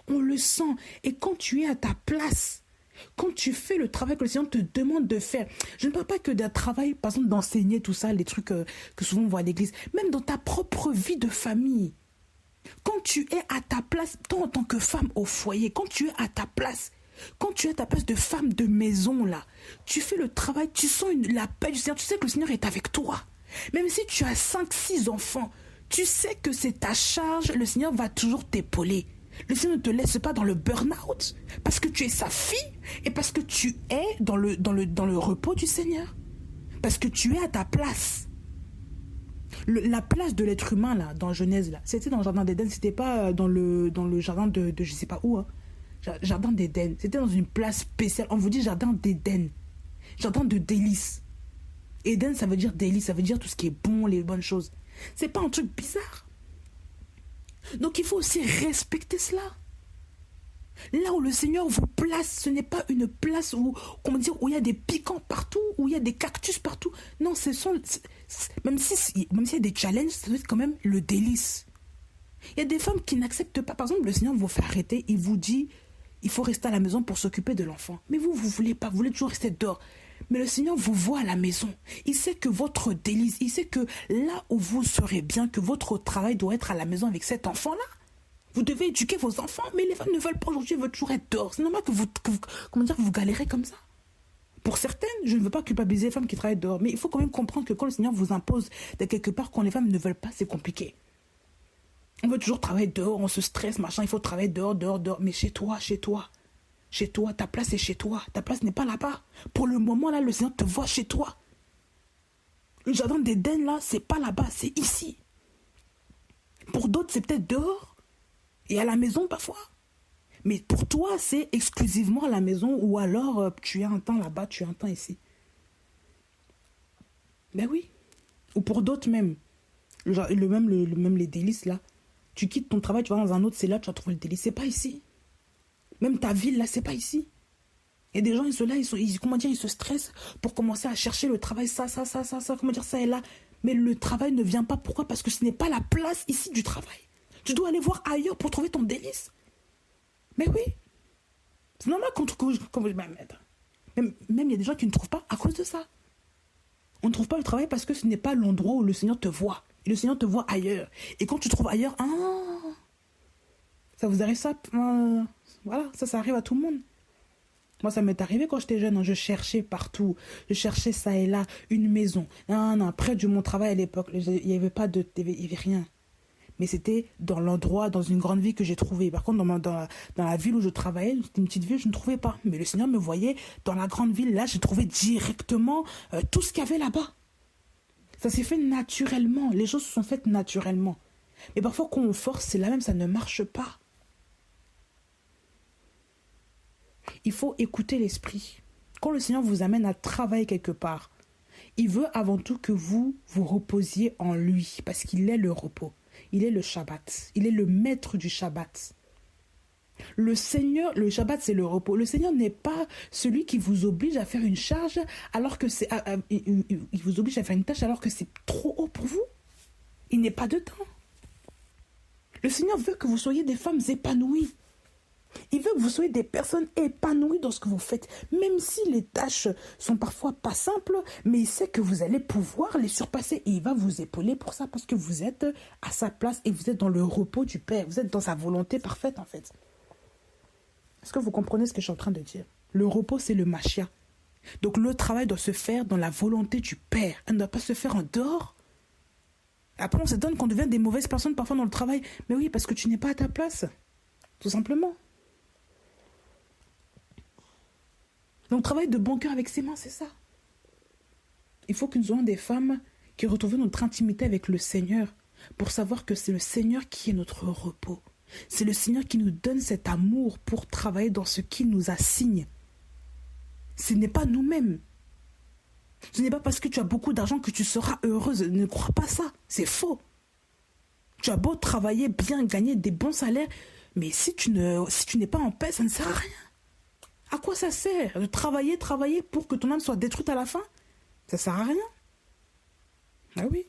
On le sent. Et quand tu es à ta place, quand tu fais le travail que le Seigneur te demande de faire, je ne parle pas que d'un travail, par exemple, d'enseigner tout ça, les trucs que souvent on voit à l'église, même dans ta propre vie de famille. Quand tu es à ta place, toi en tant que femme au foyer, quand tu es à ta place, quand tu es à ta place de femme de maison, là, tu fais le travail, tu sens la paix du Seigneur, tu sais que le Seigneur est avec toi. Même si tu as 5, 6 enfants, tu sais que c'est ta charge, le Seigneur va toujours t'épauler. Le Seigneur ne te laisse pas dans le burn-out parce que tu es sa fille et parce que tu es dans le repos du Seigneur. Parce que tu es à ta place. La place de l'être humain, là, dans Genèse, là, c'était dans le jardin d'Éden, c'était pas dans le jardin de je sais pas où. Hein. Jardin d'Éden, c'était dans une place spéciale. On vous dit jardin d'Éden, jardin de délices. Éden, ça veut dire délice, ça veut dire tout ce qui est bon, les bonnes choses. C'est pas un truc bizarre. Donc il faut aussi respecter cela. Là où le Seigneur vous place, ce n'est pas une place où il y a des piquants partout, où il y a des cactus partout. Non, même s'il y a des challenges, ça doit être quand même le délice. Il y a des femmes qui n'acceptent pas. Par exemple, le Seigneur vous fait arrêter, il vous dit, il faut rester à la maison pour s'occuper de l'enfant. Mais vous voulez pas, vous voulez toujours rester dehors. Mais le Seigneur vous voit à la maison. Il sait que votre délice, il sait que là où vous serez bien, que votre travail doit être à la maison avec cet enfant-là. Vous devez éduquer vos enfants, mais les femmes ne veulent pas aujourd'hui, elles veulent toujours être dehors. C'est normal que vous galérez comme ça. Pour certaines, je ne veux pas culpabiliser les femmes qui travaillent dehors, mais il faut quand même comprendre que quand le Seigneur vous impose de quelque part, quand les femmes ne veulent pas, c'est compliqué. On veut toujours travailler dehors, on se stresse, machin, il faut travailler dehors. Mais chez toi, ta place est chez toi. Ta place n'est pas là-bas. Pour le moment, là, le Seigneur te voit chez toi. Le jardin d'Éden, là, c'est pas là-bas, c'est ici. Pour d'autres, c'est peut-être dehors. Et à la maison parfois. Mais pour toi, c'est exclusivement à la maison ou alors tu as un temps là-bas, tu as un temps ici. Ben oui. Ou pour d'autres même. Même les délices là. Tu quittes ton travail, tu vas dans un autre, c'est là tu vas trouver le délice. C'est pas ici. Même ta ville là, c'est pas ici. Il y a des gens, ils se stressent pour commencer à chercher le travail, ça, ça et là. Mais le travail ne vient pas. Pourquoi? Parce que ce n'est pas la place ici du travail. Tu dois aller voir ailleurs pour trouver ton délice. Mais oui. C'est normal qu'on trouve... Même il y a des gens qui ne trouvent pas à cause de ça. On ne trouve pas le travail parce que ce n'est pas l'endroit où le Seigneur te voit. Et le Seigneur te voit ailleurs. Et quand tu trouves ailleurs, ça vous arrive ça voilà, ça arrive à tout le monde. Moi, ça m'est arrivé quand j'étais jeune. Je cherchais partout. Je cherchais ça et là, une maison. Près de mon travail à l'époque, il n'y avait pas de... Il n'y avait rien. Mais c'était dans l'endroit, dans une grande ville que j'ai trouvé. Par contre, dans la ville où je travaillais, c'était une petite ville, je ne trouvais pas. Mais le Seigneur me voyait dans la grande ville. Là, j'ai trouvé directement tout ce qu'il y avait là-bas. Ça s'est fait naturellement. Les choses se sont faites naturellement. Mais parfois, quand on force, c'est la même, ça ne marche pas. Il faut écouter l'esprit. Quand le Seigneur vous amène à travailler quelque part, il veut avant tout que vous vous reposiez en lui, parce qu'il est le repos. Il est le Shabbat. Il est le maître du Shabbat. Le Seigneur, le Shabbat, c'est le repos. Le Seigneur n'est pas celui qui vous oblige à faire une charge alors que c'est... il vous oblige à faire une tâche alors que c'est trop haut pour vous. Il n'est pas dedans. Le Seigneur veut que vous soyez des femmes épanouies. Il veut que vous soyez des personnes épanouies dans ce que vous faites. Même si les tâches sont parfois pas simples, mais il sait que vous allez pouvoir les surpasser. Et il va vous épauler pour ça parce que vous êtes à sa place et vous êtes dans le repos du Père. Vous êtes dans sa volonté parfaite en fait. Est-ce que vous comprenez ce que je suis en train de dire? Le repos, c'est le Machia. Donc le travail doit se faire dans la volonté du Père. Elle ne doit pas se faire en dehors. Après, on s'étonne qu'on devient des mauvaises personnes parfois dans le travail. Mais oui, parce que tu n'es pas à ta place. Tout simplement. Donc, travailler de bon cœur avec ses mains, c'est ça. Il faut que nous soyons des femmes qui retrouvent notre intimité avec le Seigneur pour savoir que c'est le Seigneur qui est notre repos. C'est le Seigneur qui nous donne cet amour pour travailler dans ce qu'il nous assigne. Ce n'est pas nous-mêmes. Ce n'est pas parce que tu as beaucoup d'argent que tu seras heureuse. Ne crois pas ça. C'est faux. Tu as beau travailler bien, gagner des bons salaires, mais si tu n'es pas en paix, ça ne sert à rien. À quoi ça sert de travailler pour que ton âme soit détruite à la fin? Ça sert à rien. Ah oui.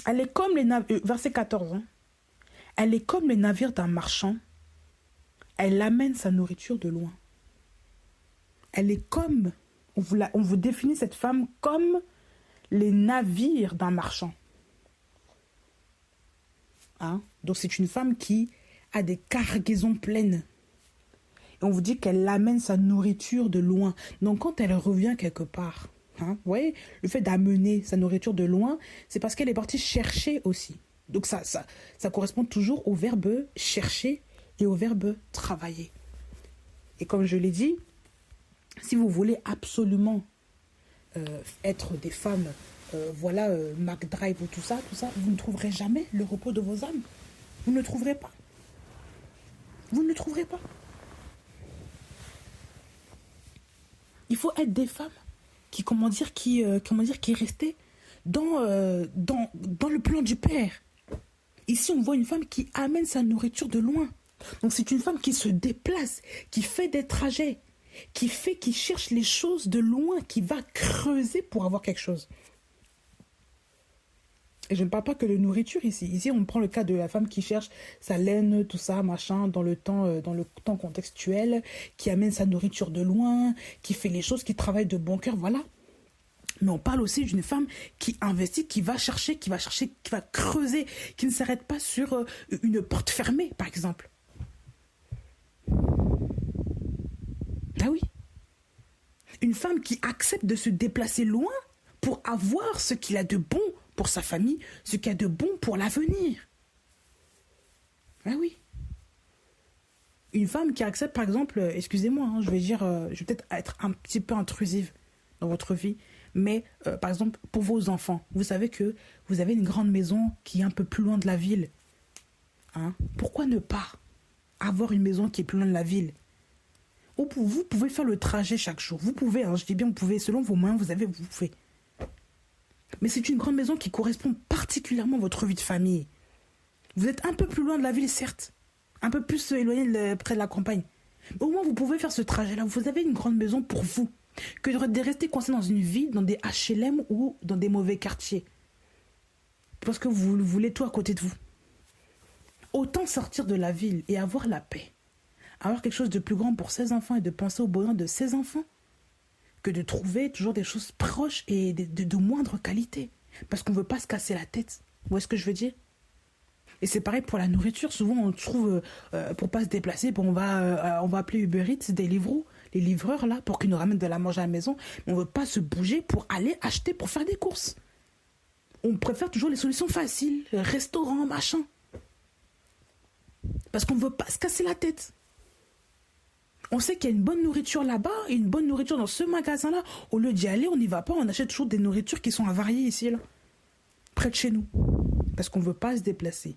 Elle est comme les navires, verset 14, hein. Elle est comme les navires d'un marchand. Elle amène sa nourriture de loin. Elle est comme, on vous définit cette femme comme les navires d'un marchand. Hein? Donc c'est une femme qui a des cargaisons pleines. Et on vous dit qu'elle amène sa nourriture de loin. Donc quand elle revient quelque part, hein, vous voyez, le fait d'amener sa nourriture de loin, c'est parce qu'elle est partie chercher aussi. Donc ça correspond toujours au verbe chercher et au verbe travailler. Et comme je l'ai dit, si vous voulez absolument être des femmes, McDrive ou tout ça, vous ne trouverez jamais le repos de vos âmes. Vous ne le trouverez pas. Vous ne le trouverez pas. Il faut être des femmes qui est restée dans le plan du Père. Ici, on voit une femme qui amène sa nourriture de loin. Donc, c'est une femme qui se déplace, qui fait des trajets, qui cherche les choses de loin, qui va creuser pour avoir quelque chose. Et je ne parle pas que de nourriture ici. Ici, on prend le cas de la femme qui cherche sa laine, tout ça, machin, dans le temps contextuel, qui amène sa nourriture de loin, qui fait les choses, qui travaille de bon cœur, voilà. Mais on parle aussi d'une femme qui investit, qui va chercher, qui va creuser, qui ne s'arrête pas sur une porte fermée, par exemple. Ah oui. Une femme qui accepte de se déplacer loin pour avoir ce qu'il a de bon pour sa famille, ce qu'il y a de bon pour l'avenir. Ah oui. Une femme qui accepte, par exemple, excusez-moi, hein, je vais peut-être être un petit peu intrusive dans votre vie, mais par exemple, pour vos enfants, vous savez que vous avez une grande maison qui est un peu plus loin de la ville. Hein? Pourquoi ne pas avoir une maison qui est plus loin de la ville? Vous pouvez faire le trajet chaque jour. Vous pouvez, hein, je dis bien vous pouvez, selon vos moyens, vous pouvez. Mais c'est une grande maison qui correspond particulièrement à votre vie de famille. Vous êtes un peu plus loin de la ville, certes. Un peu plus éloigné près de la campagne. Mais au moins, vous pouvez faire ce trajet-là. Vous avez une grande maison pour vous. Que de rester coincé dans une ville, dans des HLM ou dans des mauvais quartiers. Parce que vous voulez tout à côté de vous. Autant sortir de la ville et avoir la paix. Avoir quelque chose de plus grand pour ses enfants et de penser au bonheur de ses enfants. Que de trouver toujours des choses proches et de moindre qualité. Parce qu'on ne veut pas se casser la tête. Vous voyez ce que je veux dire? Et c'est pareil pour la nourriture. Souvent, on trouve, pour pas se déplacer, on va appeler Uber Eats, Deliveroo, les livreurs, là, pour qu'ils nous ramènent de la manger à la maison. Mais on ne veut pas se bouger pour aller acheter, pour faire des courses. On préfère toujours les solutions faciles, restaurants, machin. Parce qu'on ne veut pas se casser la tête. On sait qu'il y a une bonne nourriture là-bas et une bonne nourriture dans ce magasin-là. Au lieu d'y aller, on n'y va pas. On achète toujours des nourritures qui sont avariées ici, là. Près de chez nous. Parce qu'on ne veut pas se déplacer.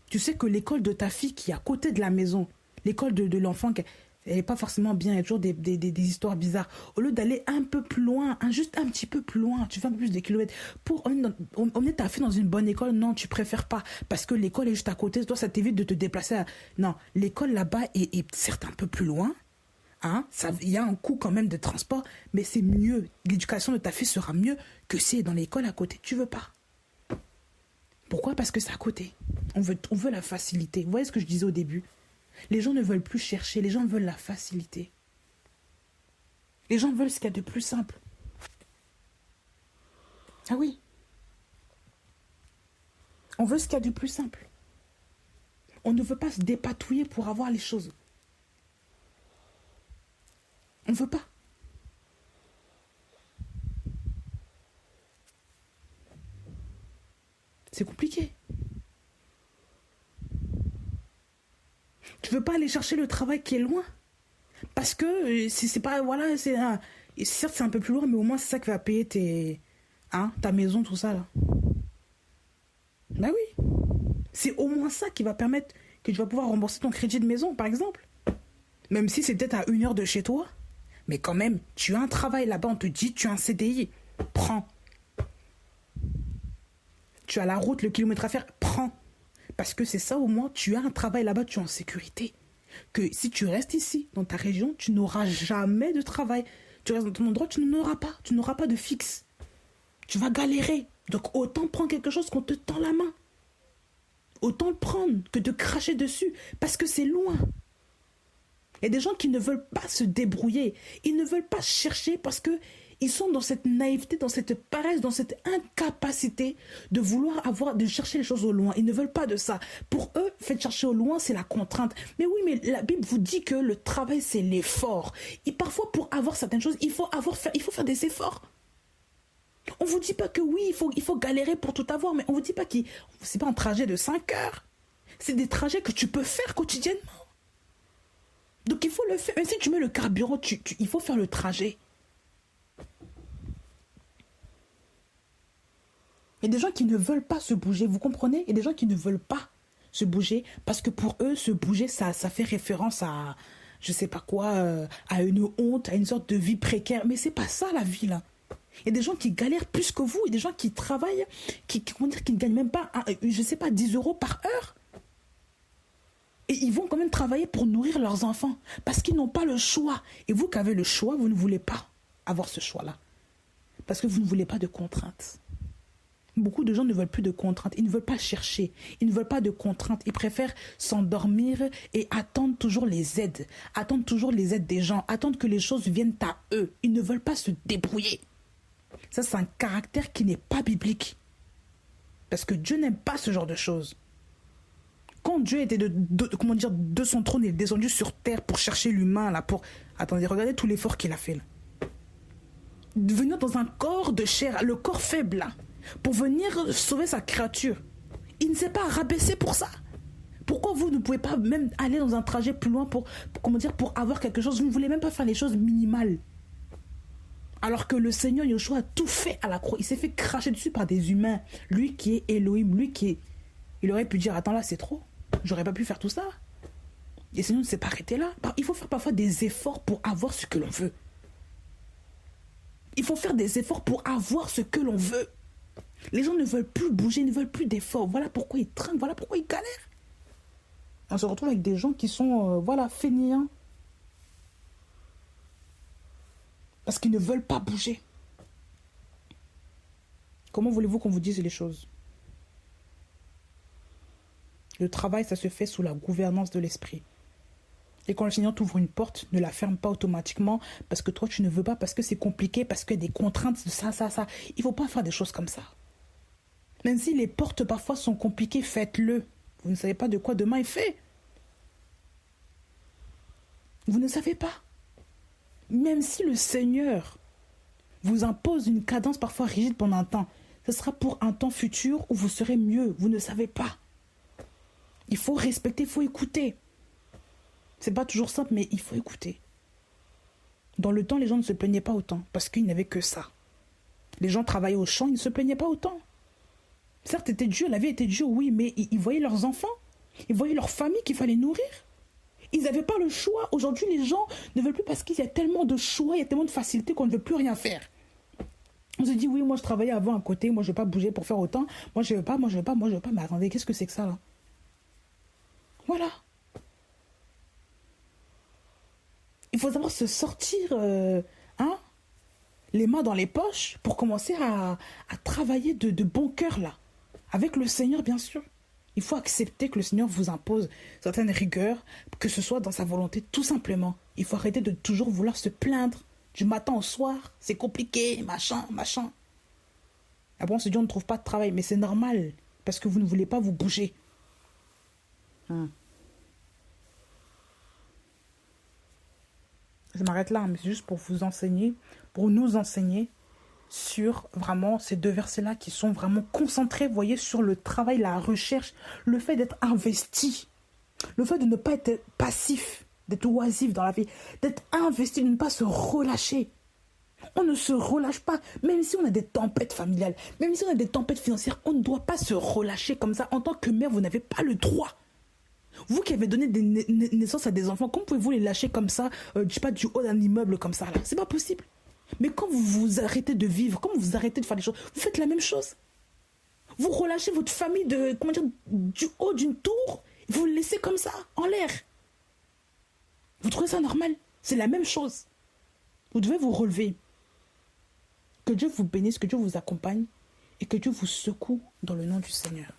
Tu sais que l'école de ta fille qui est à côté de la maison, l'école de l'enfant, elle n'est pas forcément bien. Il y a toujours des histoires bizarres. Au lieu d'aller un peu plus loin, juste un petit peu plus loin, tu fais un peu plus de kilomètres, pour emmener ta fille dans une bonne école, non, tu préfères pas. Parce que l'école est juste à côté, toi, ça t'évite de te déplacer. Non, l'école là-bas est certes un peu plus loin. Hein, il y a un coût quand même de transport, mais c'est mieux. L'éducation de ta fille sera mieux que si elle est dans l'école à côté. Tu veux pas. Pourquoi? Parce que c'est à côté. On veut la facilité. Vous voyez ce que je disais au début? Les gens ne veulent plus chercher, les gens veulent la facilité. Les gens veulent ce qu'il y a de plus simple. Ah oui. On veut ce qu'il y a de plus simple. On ne veut pas se dépatouiller pour avoir les choses. On ne veut pas. C'est compliqué. Tu veux pas aller chercher le travail qui est loin? Parce que c'est pas... Voilà, certes, c'est un peu plus loin, mais au moins, c'est ça qui va payer ta maison, tout ça, là. Ben oui. C'est au moins ça qui va permettre que tu vas pouvoir rembourser ton crédit de maison, par exemple. Même si c'est peut-être à 1 heure de chez toi. Mais quand même, tu as un travail là-bas, on te dit, tu as un CDI. Prends. Tu as la route, le kilomètre à faire, prends. Parce que c'est ça au moins, tu as un travail là-bas, tu es en sécurité. Que si tu restes ici, dans ta région, tu n'auras jamais de travail. Tu restes dans ton endroit, tu n'auras pas de fixe. Tu vas galérer. Donc autant prendre quelque chose qu'on te tend la main. Autant le prendre que de cracher dessus, parce que c'est loin. Il y a des gens qui ne veulent pas se débrouiller. Ils ne veulent pas chercher parce que ils sont dans cette naïveté, dans cette paresse, dans cette incapacité de vouloir de chercher les choses au loin. Ils ne veulent pas de ça. Pour eux, faites chercher au loin, c'est la contrainte. Mais oui, mais la Bible vous dit que le travail, c'est l'effort. Et parfois, pour avoir certaines choses, il faut faire des efforts. On ne vous dit pas que oui, il faut galérer pour tout avoir, mais on ne vous dit pas que c'est pas un trajet de 5 heures. C'est des trajets que tu peux faire quotidiennement. Donc il faut le faire. Même si tu mets le carburant, il faut faire le trajet. Il y a des gens qui ne veulent pas se bouger, vous comprenez? Il y a des gens qui ne veulent pas se bouger parce que pour eux, se bouger, ça fait référence à, je sais pas quoi, à une honte, à une sorte de vie précaire. Mais c'est pas ça la vie là. Il y a des gens qui galèrent plus que vous, il y a des gens qui travaillent, qui ne gagnent même pas, je sais pas, 10 euros par heure. Et ils vont quand même travailler pour nourrir leurs enfants parce qu'ils n'ont pas le choix. Et vous qui avez le choix, vous ne voulez pas avoir ce choix-là. Parce que vous ne voulez pas de contraintes. Beaucoup de gens ne veulent plus de contraintes. Ils ne veulent pas chercher. Ils ne veulent pas de contraintes. Ils préfèrent s'endormir et attendre toujours les aides. Attendre toujours les aides des gens. Attendre que les choses viennent à eux. Ils ne veulent pas se débrouiller. Ça, c'est un caractère qui n'est pas biblique. Parce que Dieu n'aime pas ce genre de choses. Quand Dieu était de son trône, il est descendu sur terre pour chercher l'humain, là, pour... Attendez, regardez tout l'effort qu'il a fait, là. De venir dans un corps de chair, le corps faible, là, pour venir sauver sa créature. Il ne s'est pas rabaissé pour ça. Pourquoi vous ne pouvez pas même aller dans un trajet plus loin pour avoir quelque chose? Vous ne voulez même pas faire les choses minimales. Alors que le Seigneur Yeshua a tout fait à la croix. Il s'est fait cracher dessus par des humains. Lui qui est Elohim, lui qui est... Il aurait pu dire, attends là, c'est trop. J'aurais pas pu faire tout ça. Et le Seigneur ne s'est pas arrêté là. Il faut faire parfois des efforts pour avoir ce que l'on veut. Il faut faire des efforts pour avoir ce que l'on veut. Les gens ne veulent plus bouger, ne veulent plus d'efforts. Voilà pourquoi ils traînent, voilà pourquoi ils galèrent. On se retrouve avec des gens qui sont, fainéants. Parce qu'ils ne veulent pas bouger. Comment voulez-vous qu'on vous dise les choses? Le travail, ça se fait sous la gouvernance de l'esprit. Et quand le Seigneur t'ouvre une porte, ne la ferme pas automatiquement parce que toi, tu ne veux pas, parce que c'est compliqué, parce qu'il y a des contraintes, ça. Il ne faut pas faire des choses comme ça. Même si les portes parfois sont compliquées, faites-le. Vous ne savez pas de quoi demain est fait. Vous ne savez pas. Même si le Seigneur vous impose une cadence parfois rigide pendant un temps, ce sera pour un temps futur où vous serez mieux. Vous ne savez pas. Il faut respecter, il faut écouter. C'est pas toujours simple, mais il faut écouter. Dans le temps, les gens ne se plaignaient pas autant parce qu'il n'y avait que ça. Les gens travaillaient au champ, ils ne se plaignaient pas autant. Certes, c'était dur, la vie était dure, oui, mais ils voyaient leurs enfants, ils voyaient leur famille qu'il fallait nourrir. Ils n'avaient pas le choix. Aujourd'hui, les gens ne veulent plus parce qu'il y a tellement de choix, il y a tellement de facilité qu'on ne veut plus rien faire. On se dit, oui, moi je travaillais avant à côté, moi je ne vais pas bouger pour faire autant. Moi je ne veux pas. Mais attendez, qu'est-ce que c'est que ça là? Voilà. Il faut savoir se sortir les mains dans les poches pour commencer à travailler de bon cœur là. Avec le Seigneur, bien sûr. Il faut accepter que le Seigneur vous impose certaines rigueurs, que ce soit dans sa volonté, tout simplement. Il faut arrêter de toujours vouloir se plaindre du matin au soir. C'est compliqué, machin, machin. Après, on se dit on ne trouve pas de travail, mais c'est normal, parce que vous ne voulez pas vous bouger. Je m'arrête là, mais c'est juste pour vous enseigner, pour nous enseigner sur vraiment ces deux versets-là qui sont vraiment concentrés, vous voyez, sur le travail, la recherche, le fait d'être investi, le fait de ne pas être passif, d'être oisif dans la vie, d'être investi, de ne pas se relâcher. On ne se relâche pas, même si on a des tempêtes familiales, même si on a des tempêtes financières, on ne doit pas se relâcher comme ça. En tant que mère, vous n'avez pas le droit. Vous qui avez donné des naissances à des enfants, comment pouvez-vous les lâcher comme ça, je sais pas, du haut d'un immeuble comme ça là? C'est pas possible. Mais quand vous vous arrêtez de vivre, quand vous arrêtez de faire des choses, vous faites la même chose. Vous relâchez votre famille de, comment dire, du haut d'une tour, vous le laissez comme ça, en l'air. Vous trouvez ça normal? C'est la même chose. Vous devez vous relever. Que Dieu vous bénisse, que Dieu vous accompagne et que Dieu vous secoue dans le nom du Seigneur.